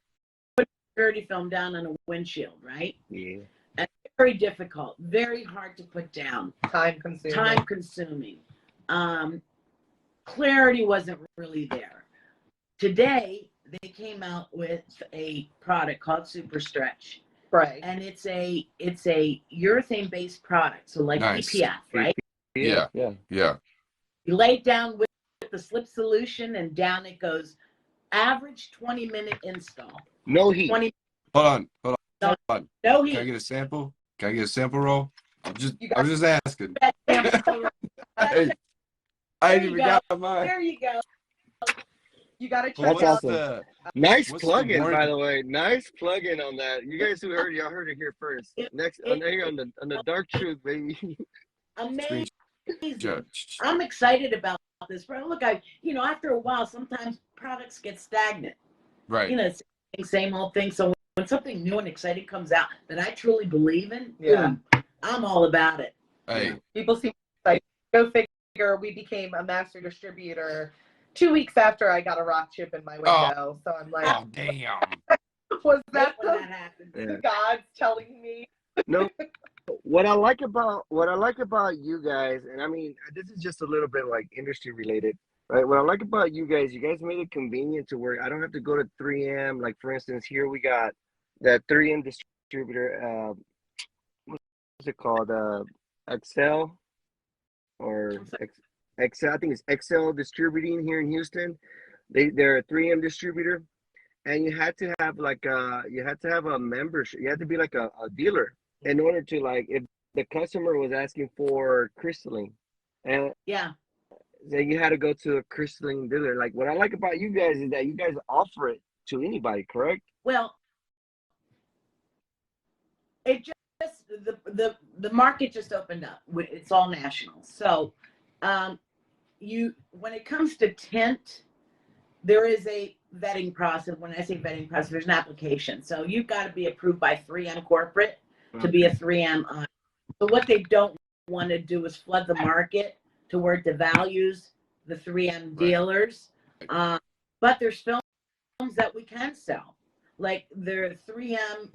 putting security film down on a windshield, right? Yeah. And very difficult, very hard to put down. Time consuming. Clarity wasn't really there. Today, they came out with a product called Super Stretch. Right. And it's a urethane-based product, so like EPF, right? Yeah. You lay it down with the slip solution, and down it goes. Average 20-minute install. No heat. Hold on. No heat. Can I get a sample? Can I get a sample roll? I'm just asking. Hey, I ain't even got mine. There you go. You got to check That's out. awesome. Nice what's plug-in, the by the way. Nice plug-in on that. You guys who heard, y'all heard it here first. Next on the Dark Truth, baby. Amazing. I'm excited about this. But look, after a while, sometimes products get stagnant. Right. It's same old thing. So when something new and exciting comes out that I truly believe in, I'm all about it. Hey. People seem like, go figure, we became a master distributor 2 weeks after I got a rock chip in my window. So I'm like, oh damn. Was that happened? God's telling me? No. What I like about you guys, and I mean, this is just a little bit like industry related, right? What I like about you guys made it convenient to where I don't have to go to 3M. Like for instance, here we got that 3M distributor. What's it called? Excel or Excel? I think it's Excel Distributing here in Houston. They're a 3M distributor, and you had to have a membership. You had to be like a dealer in order to, like, if the customer was asking for crystalline, and then you had to go to a crystalline dealer. Like, what I like about you guys is that you guys offer it to anybody, correct? Well, it just the market just opened up. It's all national. So, when it comes to tint, there is a vetting process. When I say vetting process, there's an application. So you've got to be approved by 3M corporate to be a 3M. So what they don't want to do is flood the market to where it devalues the 3M dealers. But there's films that we can sell, like their 3M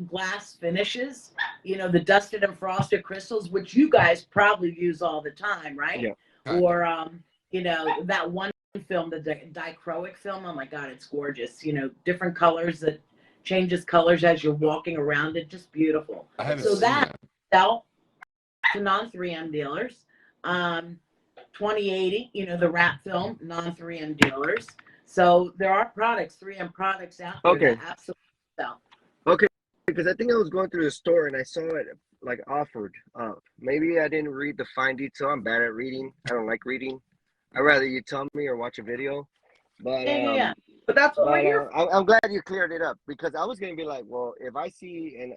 glass finishes. The dusted and frosted crystals, which you guys probably use all the time, right? Yeah. Or that one film, the dichroic film. Oh my God, it's gorgeous. Different colors that changes colors as you're walking around it. Just beautiful. I haven't so seen that sell to non-3M dealers. 2080, the wrap film, non-3M dealers. So there are 3M products out there that absolutely sell. Okay, because I think I was going through the store and I saw it like offered up. Maybe I didn't read the fine detail. I'm bad at reading. I don't like reading. I'd rather you tell me or watch a video. But But that's what we're here for. I'm glad you cleared it up, because I was gonna be like, well, if I see and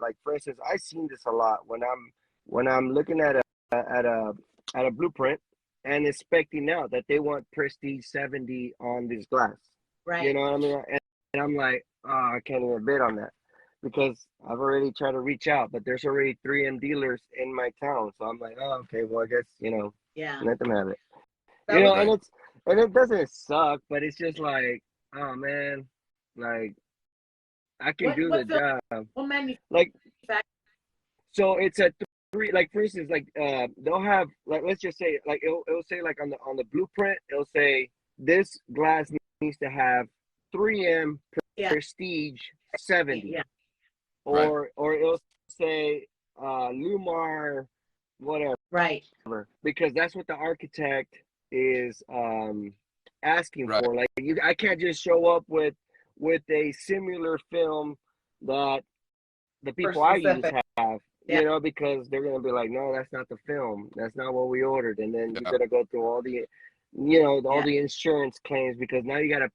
like for instance, I've seen this a lot when I'm looking at a blueprint and expecting out that they want Prestige 70 on this glass. Right. You know what I mean? And I'm like, oh, I can't even bid on that. because I've already tried to reach out, but there's already 3M dealers in my town. So I'm like, oh, okay, well, I guess, Yeah. let them have it. That was And it doesn't suck, but it's just like, oh man, like I can do the job. What manufacturer? Like, so it's a three, like for instance, like they'll have, like, let's just say, like it'll say, like, on the blueprint, it'll say this glass needs to have 3M Prestige 70. Yeah. Or it'll say Lumar whatever. Right. Because that's what the architect is asking for. Like, I can't just show up with a similar film that the people I use have, because they're gonna be like, no, that's not the film. That's not what we ordered. And then you're gonna go through all the all the insurance claims, because now you're not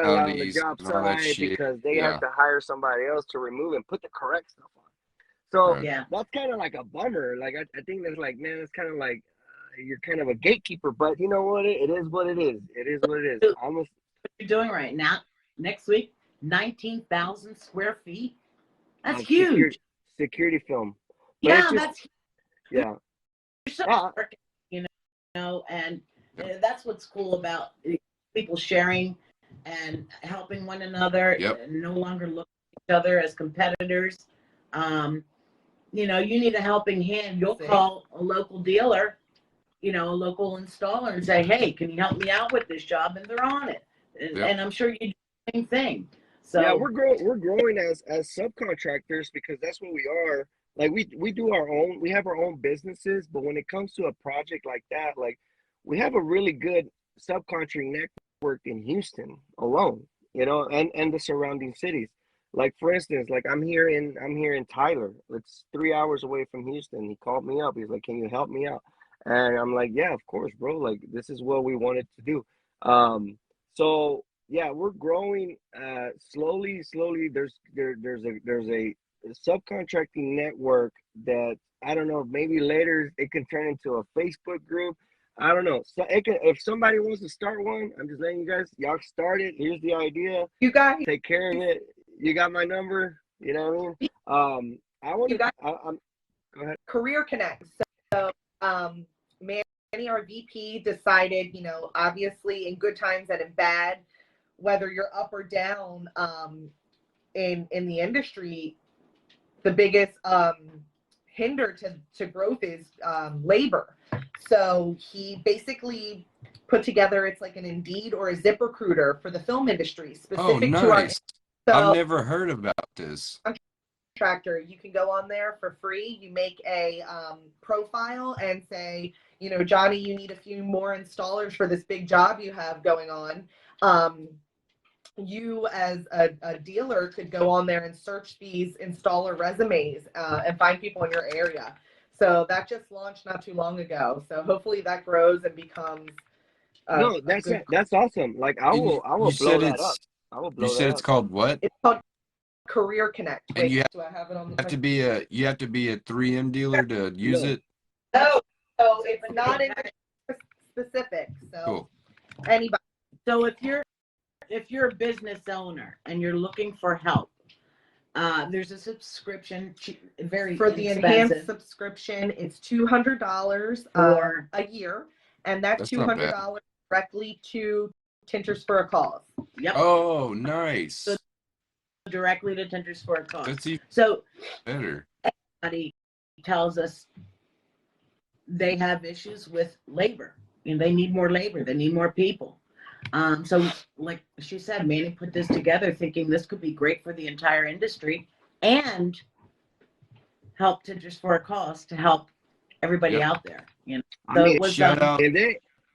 allowed on the job site because they have to hire somebody else to remove and put the correct stuff on. So that's kind of like a bummer. Like, I think that's like, man, it's kind of like you're kind of a gatekeeper, but you know what? It is what it is. It is what it is. What you're doing right now, next week, 19,000 square feet. That's huge. Security film. But that's yeah. And that's what's cool about people sharing and helping one another, and no longer look at each other as competitors. You need a helping hand. You'll call a local dealer, a local installer, and say, hey, can you help me out with this job? And they're on it. And I'm sure you do the same thing. So yeah, we're growing as subcontractors, because that's what we are. Like, we do we have our own businesses, but when it comes to a project like that, like, we have a really good subcontracting network in Houston alone, and the surrounding cities. Like, for instance, like I'm here in Tyler. It's 3 hours away from Houston. He called me up. He's like, can you help me out? And I'm like, yeah, of course, bro. Like, this is what we wanted to do. So yeah, we're growing slowly. There's a subcontracting network that, I don't know, maybe later it can turn into a Facebook group. I don't know. So if somebody wants to start one, I'm just letting you guys, y'all start it. Here's the idea. You guys take care of it. You got my number. You know what I mean? I want to. Go ahead. Career Connect. So, Manny, our VP, decided, obviously in good times and in bad, whether you're up or down, in the industry, the biggest hinder to growth is labor. So he basically put together, it's like an Indeed or a ZipRecruiter for the film industry, specific to our. So, I've never heard about this. Contractor, you can go on there for free. You make a profile and say, Johnny, you need a few more installers for this big job you have going on. You as a dealer could go on there and search these installer resumes and find people in your area. So that just launched not too long ago. So hopefully that grows and becomes. No, that's awesome. Like, I will blow that up. I will blow that up. You said it's called what? It's called Career Connect. And Wait, you do I have it on the? You have to be a 3M dealer to use it. No, it's not in specific. So cool. Anybody. So if you're a business owner and you're looking for help, there's a subscription, very for the enhanced subscription. It's $200 for a year, and that's $200 directly to Tinters for a Cause. Yep. Oh, nice. So directly to Tinters for a Cause. That's even better. Everybody tells us they have issues with labor, and they need more labor. They need more people. So like she said, Manny put this together thinking this could be great for the entire industry and help Tinters for a Cause to help everybody out there. So I mean,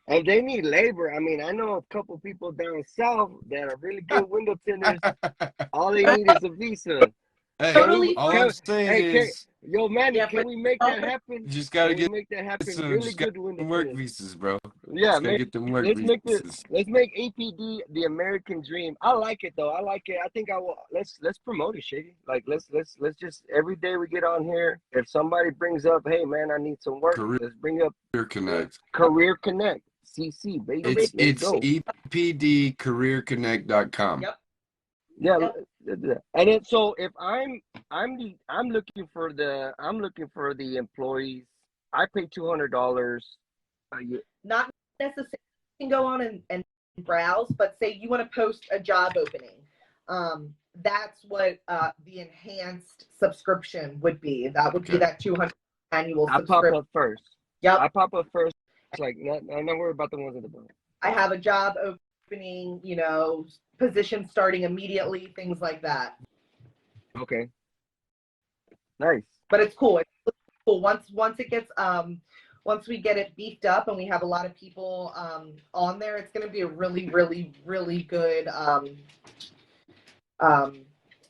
if they need labor, I mean, I know a couple people down south that are really good window tinters. All they need is a visa. Hey, all I'm saying is, yo, Manny, can we make that happen? You just gotta make that happen. Really good window work visas, bro. Yeah, get them work visas. Let's make APD the American dream. I like it though. I like it. I think I will. Let's promote it, Shady. Like let's just every day we get on here. If somebody brings up, hey man, I need some work. Let's bring up Career Connect. Career Connect. CC, baby. It's EPDcareerconnect.com. Yep. Yeah, And then so if I'm looking for the employees. I pay $200 a year. Not necessarily you can go on and browse, but say you want to post a job opening. That's what the enhanced subscription would be. That would be that 200 annual I pop subscription. up first. Yep. I pop up first. Like, I'm not worried about the ones at the bottom. I have a job opening, position starting immediately, things like that. Okay. Nice. But it's cool. It's cool. Once it gets once we get it beefed up and we have a lot of people on there, it's going to be a really, really, really good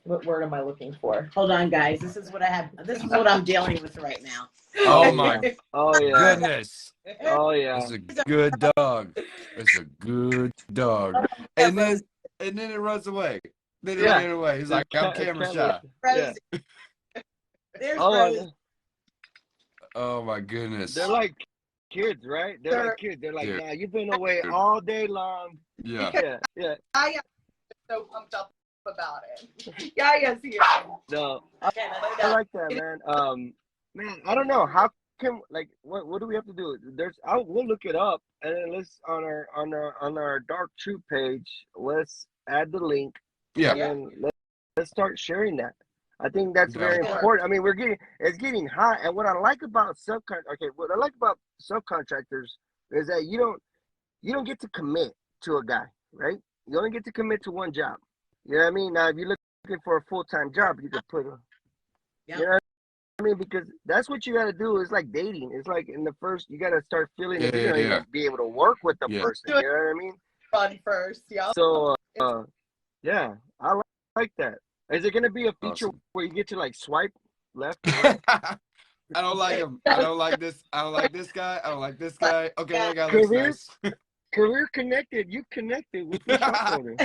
what word am I looking for? Hold on, guys. This is what I'm dealing with right now. Oh my goodness. Oh yeah. It's a good dog. It's a good dog. And then it runs away. Then it ran away. He's like, I'm camera shy. Yeah. There's Rose. Oh my goodness. They're like kids, right? They're like kids. They're like, nah, you've been away all day long. Yeah. Yeah. I am so pumped up about it. Yaya's here. No, I like that, man. Man, I don't know how can what do we have to do? We'll look it up and then let's on our Dark Truth page. Let's add the link. Yeah. And let's start sharing that. I think that's very important. I mean, it's getting hot, and what I like about subcontractors is that you don't get to commit to a guy, right? You only get to commit to one job. You know what I mean? Now, if you're looking for a full-time job, you could put you know what I mean? Because that's what you got to do. It's like dating. It's like in the first, you got to start feeling it. You know, be able to work with the person. You know what I mean? Fun first, yeah. So, yeah, I like that. Is it going to be a feature where you get to swipe left? I don't like him. I don't like this. I don't like this guy. I don't like this guy. Okay, that guy looks nice. Career connected. You connected with the shop owner.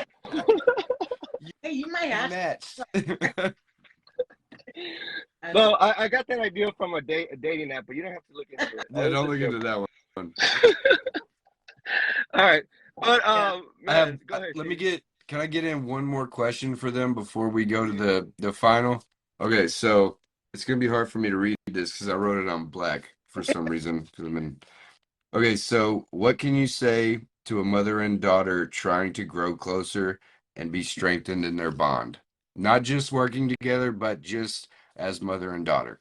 Hey, you might have matched. No, I got that idea from a dating app, but you don't have to look into it. Yeah, don't look into that one. All right, but man, go ahead. Can I get in one more question for them before we go to the final? Okay, so it's gonna be hard for me to read this because I wrote it on black for some reason. Okay, so what can you say to a mother and daughter trying to grow closer and be strengthened in their bond? Not just working together, but just as mother and daughter.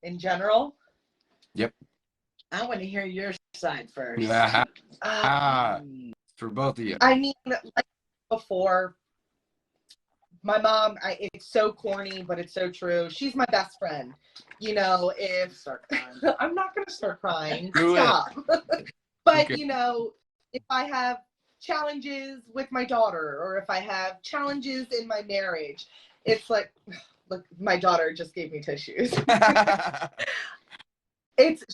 In general? Yep. I want to hear your side first. For both of you. I mean, like before, my mom, it's so corny, but it's so true. She's my best friend. If I'm not going to start crying. Stop. But, if I have challenges with my daughter or if I have challenges in my marriage, it's like, look, my daughter just gave me tissues.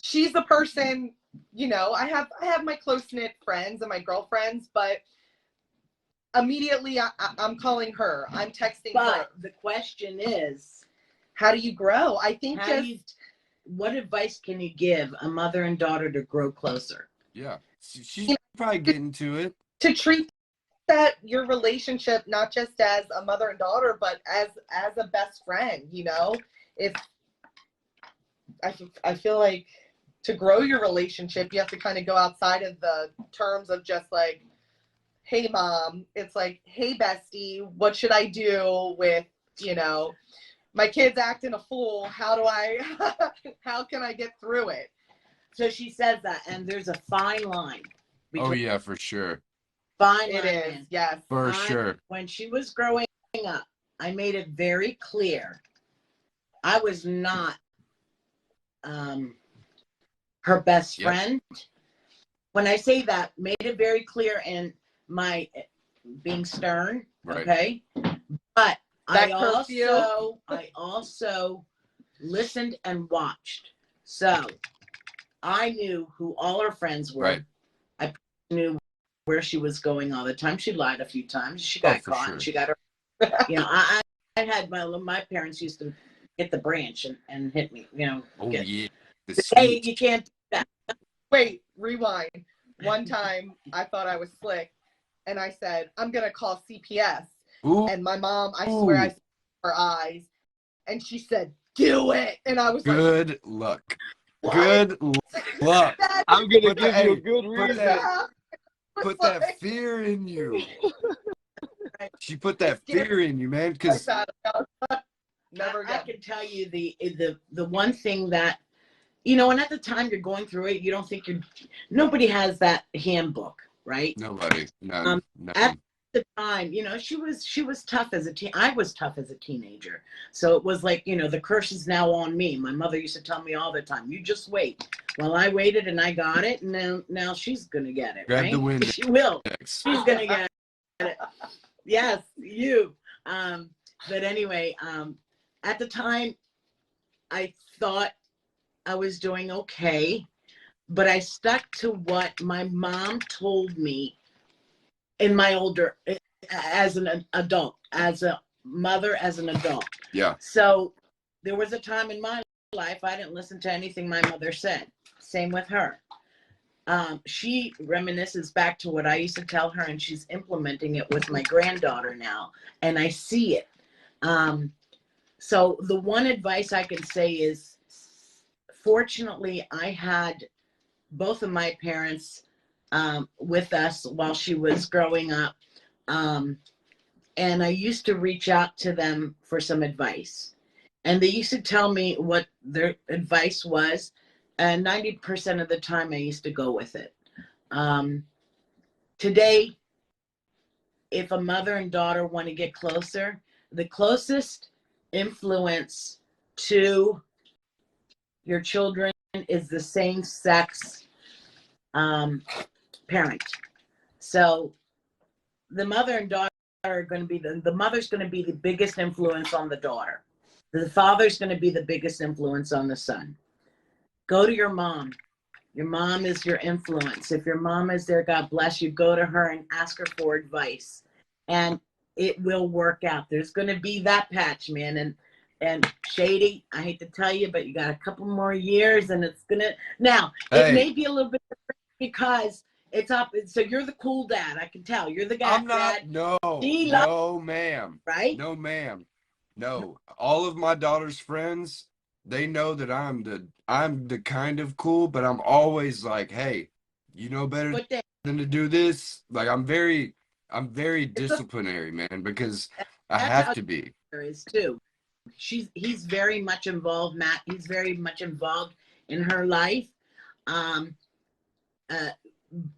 She's the person, I have my close-knit friends and my girlfriends, but immediately I'm calling her. I'm texting her. But the question is, how do you grow? I think what advice can you give a mother and daughter to grow closer? Yeah. She's probably getting to it. To treat that your relationship not just as a mother and daughter, but as a best friend, if I feel like to grow your relationship, you have to kind of go outside of the terms of just like, hey mom, it's like, hey bestie, what should I do with, my kid's acting a fool. How can I get through it? So she says that, and there's a fine line. Oh yeah, for sure. Fine line. It is, yes. For sure. When she was growing up, I made it very clear I was not her best friend. When I say that, made it very clear in my being stern, okay? But I also listened and watched. So I knew who all her friends were. Right. I knew where she was going all the time. She lied a few times. She got caught. Sure. She got her. I had my parents used to get the branch and hit me. Yeah. Hey, you can't do that. Wait, rewind. One time I thought I was slick, and I said I'm gonna call CPS. Ooh. And my mom, I swear I saw her eyes, and she said, "Do it." And I was Good luck. What? Good luck. I'm gonna Put give that- you a hey, good put reason. that- It's Put like- that fear in you. Right. She put that fear in you, man. like Because that. Never I again. can tell you the one thing that, you know, and at the time you're going through it, you don't think nobody has that handbook, right? nobody, none, Um, none. at the time, you know, she was tough as a teen. I was tough as a teenager. So it was like, you know, the curse is now on me. My mother used to tell me all the time, you just wait. Well, I waited and I got it, and now she's gonna get it, Grab right? the wind. She will. Next. She's gonna get it. Yes, you. But anyway, at the time, I thought I was doing okay, but I stuck to what my mom told me in my older, as an adult, as a mother, as an adult. Yeah. So there was a time in my life I didn't listen to anything my mother said. Same with her. She reminisces back to what I used to tell her, and she's implementing it with my granddaughter now, and I see it. So the one advice I can say is, fortunately, I had both of my parents with us while she was growing up. And I used to reach out to them for some advice. And they used to tell me what their advice was. And 90% of the time, I used to go with it. Today, if a mother and daughter want to get closer, the closest influence to your children is the same sex parent. So the mother and daughter are going to be the mother's going to be the biggest influence on the daughter. The father's going to be the biggest influence on the son. Go to your mom. Your mom is your influence. If your mom is there, God bless you. Go to her and ask her for advice, and it will work out. There's going to be that patch, man. And Shady, I hate to tell you, but you got a couple more years, and it's gonna. Now it may be a little bit different because it's up. So you're the cool dad. I can tell you're the guy. I'm not. Dad. No, ma'am. Right? No, ma'am. No. All of my daughter's friends, they know that I'm the kind of cool, but I'm always like, hey, you know better than to do this. Like I'm very disciplinary, man, because I have to be. There is too. He's very much involved, Matt. He's very much involved in her life.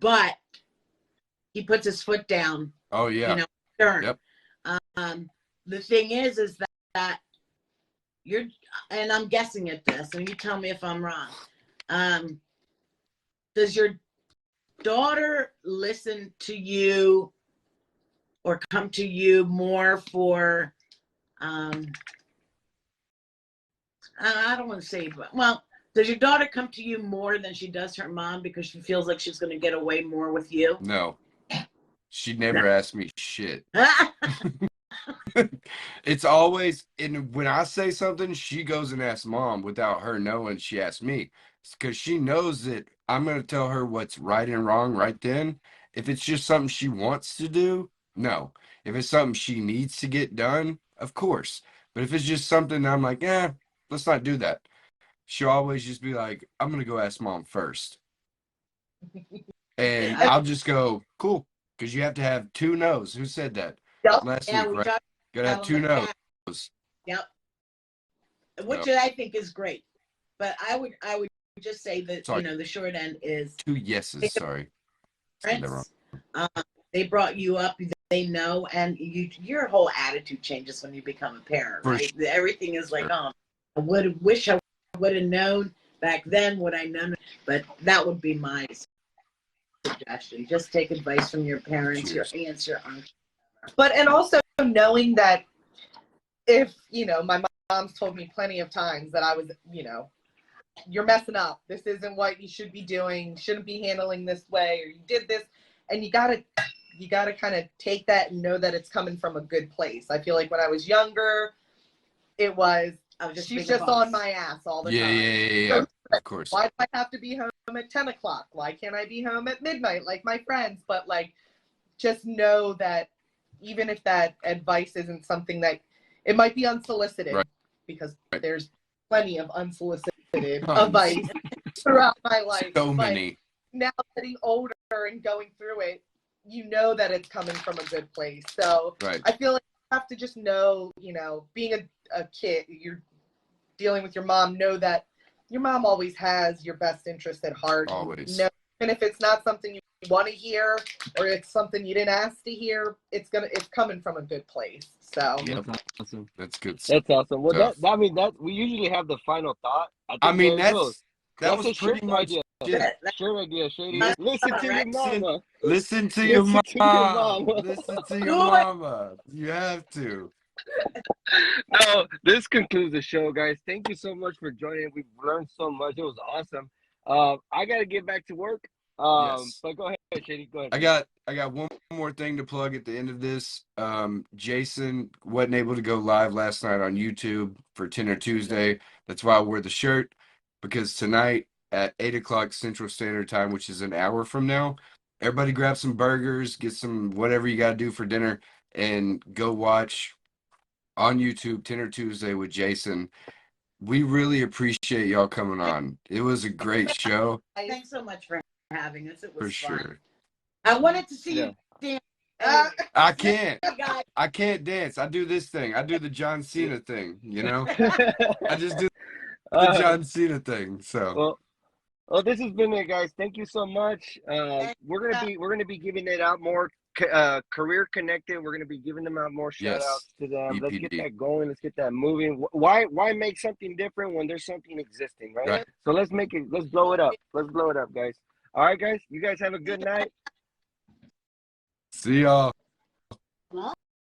But he puts his foot down. Oh yeah. You know, turn. Yep. The thing is that you're, and I'm guessing at this, and you tell me if I'm wrong. Does your daughter listen to you or come to you more for, I don't want to say, but, well, does your daughter come to you more than she does her mom because she feels like she's going to get away more with you? No. She never asked me shit. It's always, and when I say something, she goes and asks mom without her knowing. She asks me because she knows that I'm going to tell her what's right and wrong right then. If it's just something she wants to do, no. If it's something she needs to get done, of course. But if it's just something I'm like, let's not do that. She'll always just be like, I'm going to go ask mom first. And I'll just go, cool. Because you have to have two no's. Who said that? Yep. Last Yeah, week, we right? talked Gotta have about two the no's. Yep. Which I think is great. But I would just say that, Sorry. you know, the short end is Two yeses, sorry. Said that wrong. they brought you up, they know, and your whole attitude changes when you become a parent, For right? Everything is like, oh, I wish I would have known back then what I know. But that would be my suggestion. Just take advice from your parents, Cheers. your aunts, your uncles. But, and also knowing that if, you know, my mom's told me plenty of times that I was, you know, you're messing up. This isn't what you should be doing. You shouldn't be handling this way, or you did this. And you gotta kind of take that and know that it's coming from a good place. I feel like when I was younger, it was, she's just on my ass all the time. Yeah. Of course. Why do I have to be home at 10 o'clock? Why can't I be home at midnight like my friends? But like, just know that even if that advice isn't something that, it might be unsolicited, Right. because Right. there's plenty of unsolicited advice throughout my life. So but many. now getting older and going through it, you know that it's coming from a good place. So Right. I feel like you have to just know, you know, being a kid, you're dealing with your mom, know that your mom always has your best interest at heart. Always. No, even if it's not something you want to hear, or it's something you didn't ask to hear, it's coming from a good place. So Yep. That's awesome. That's good stuff. That's awesome. Well, I mean, we usually have the final thought. I mean, there it goes. that That's was a pretty shirt much idea. it. Shirt idea, Shady. Listen- Listen to your mama. Listen to your Listen to your mom. mama. Listen to your Do it. mama. You have to. No, this concludes the show, guys. Thank you so much for joining. We've learned so much. It was awesome. I gotta get back to work. Yes. But go ahead, Shady. Go ahead. I got one more thing to plug at the end of this. Jason wasn't able to go live last night on YouTube for Tenor Tuesday. That's why I wore the shirt, because tonight at 8 o'clock Central Standard Time, which is an hour from now, everybody grab some burgers, get some whatever you got to do for dinner, and go watch on YouTube Tenor Tuesday with Jason. We really appreciate y'all coming on. It was a great show. Thanks so much for having us. It was For fun. sure. I wanted to see Yeah. you dance. I can't. Guys, I can't dance. I do this thing. I do the John Cena thing, you know? I just do the Uh, John Cena thing. So well, this has been it, guys. Thank you so much. We're gonna be giving it out more. Career connected. We're gonna be giving them out more shout yes, outs to them. Let's get EPD. that going. Let's get that moving. Why make something different when there's something existing, right? Right. So let's make it. Let's blow it up. Let's blow it up, guys. All right, guys. You guys have a good night. See y'all.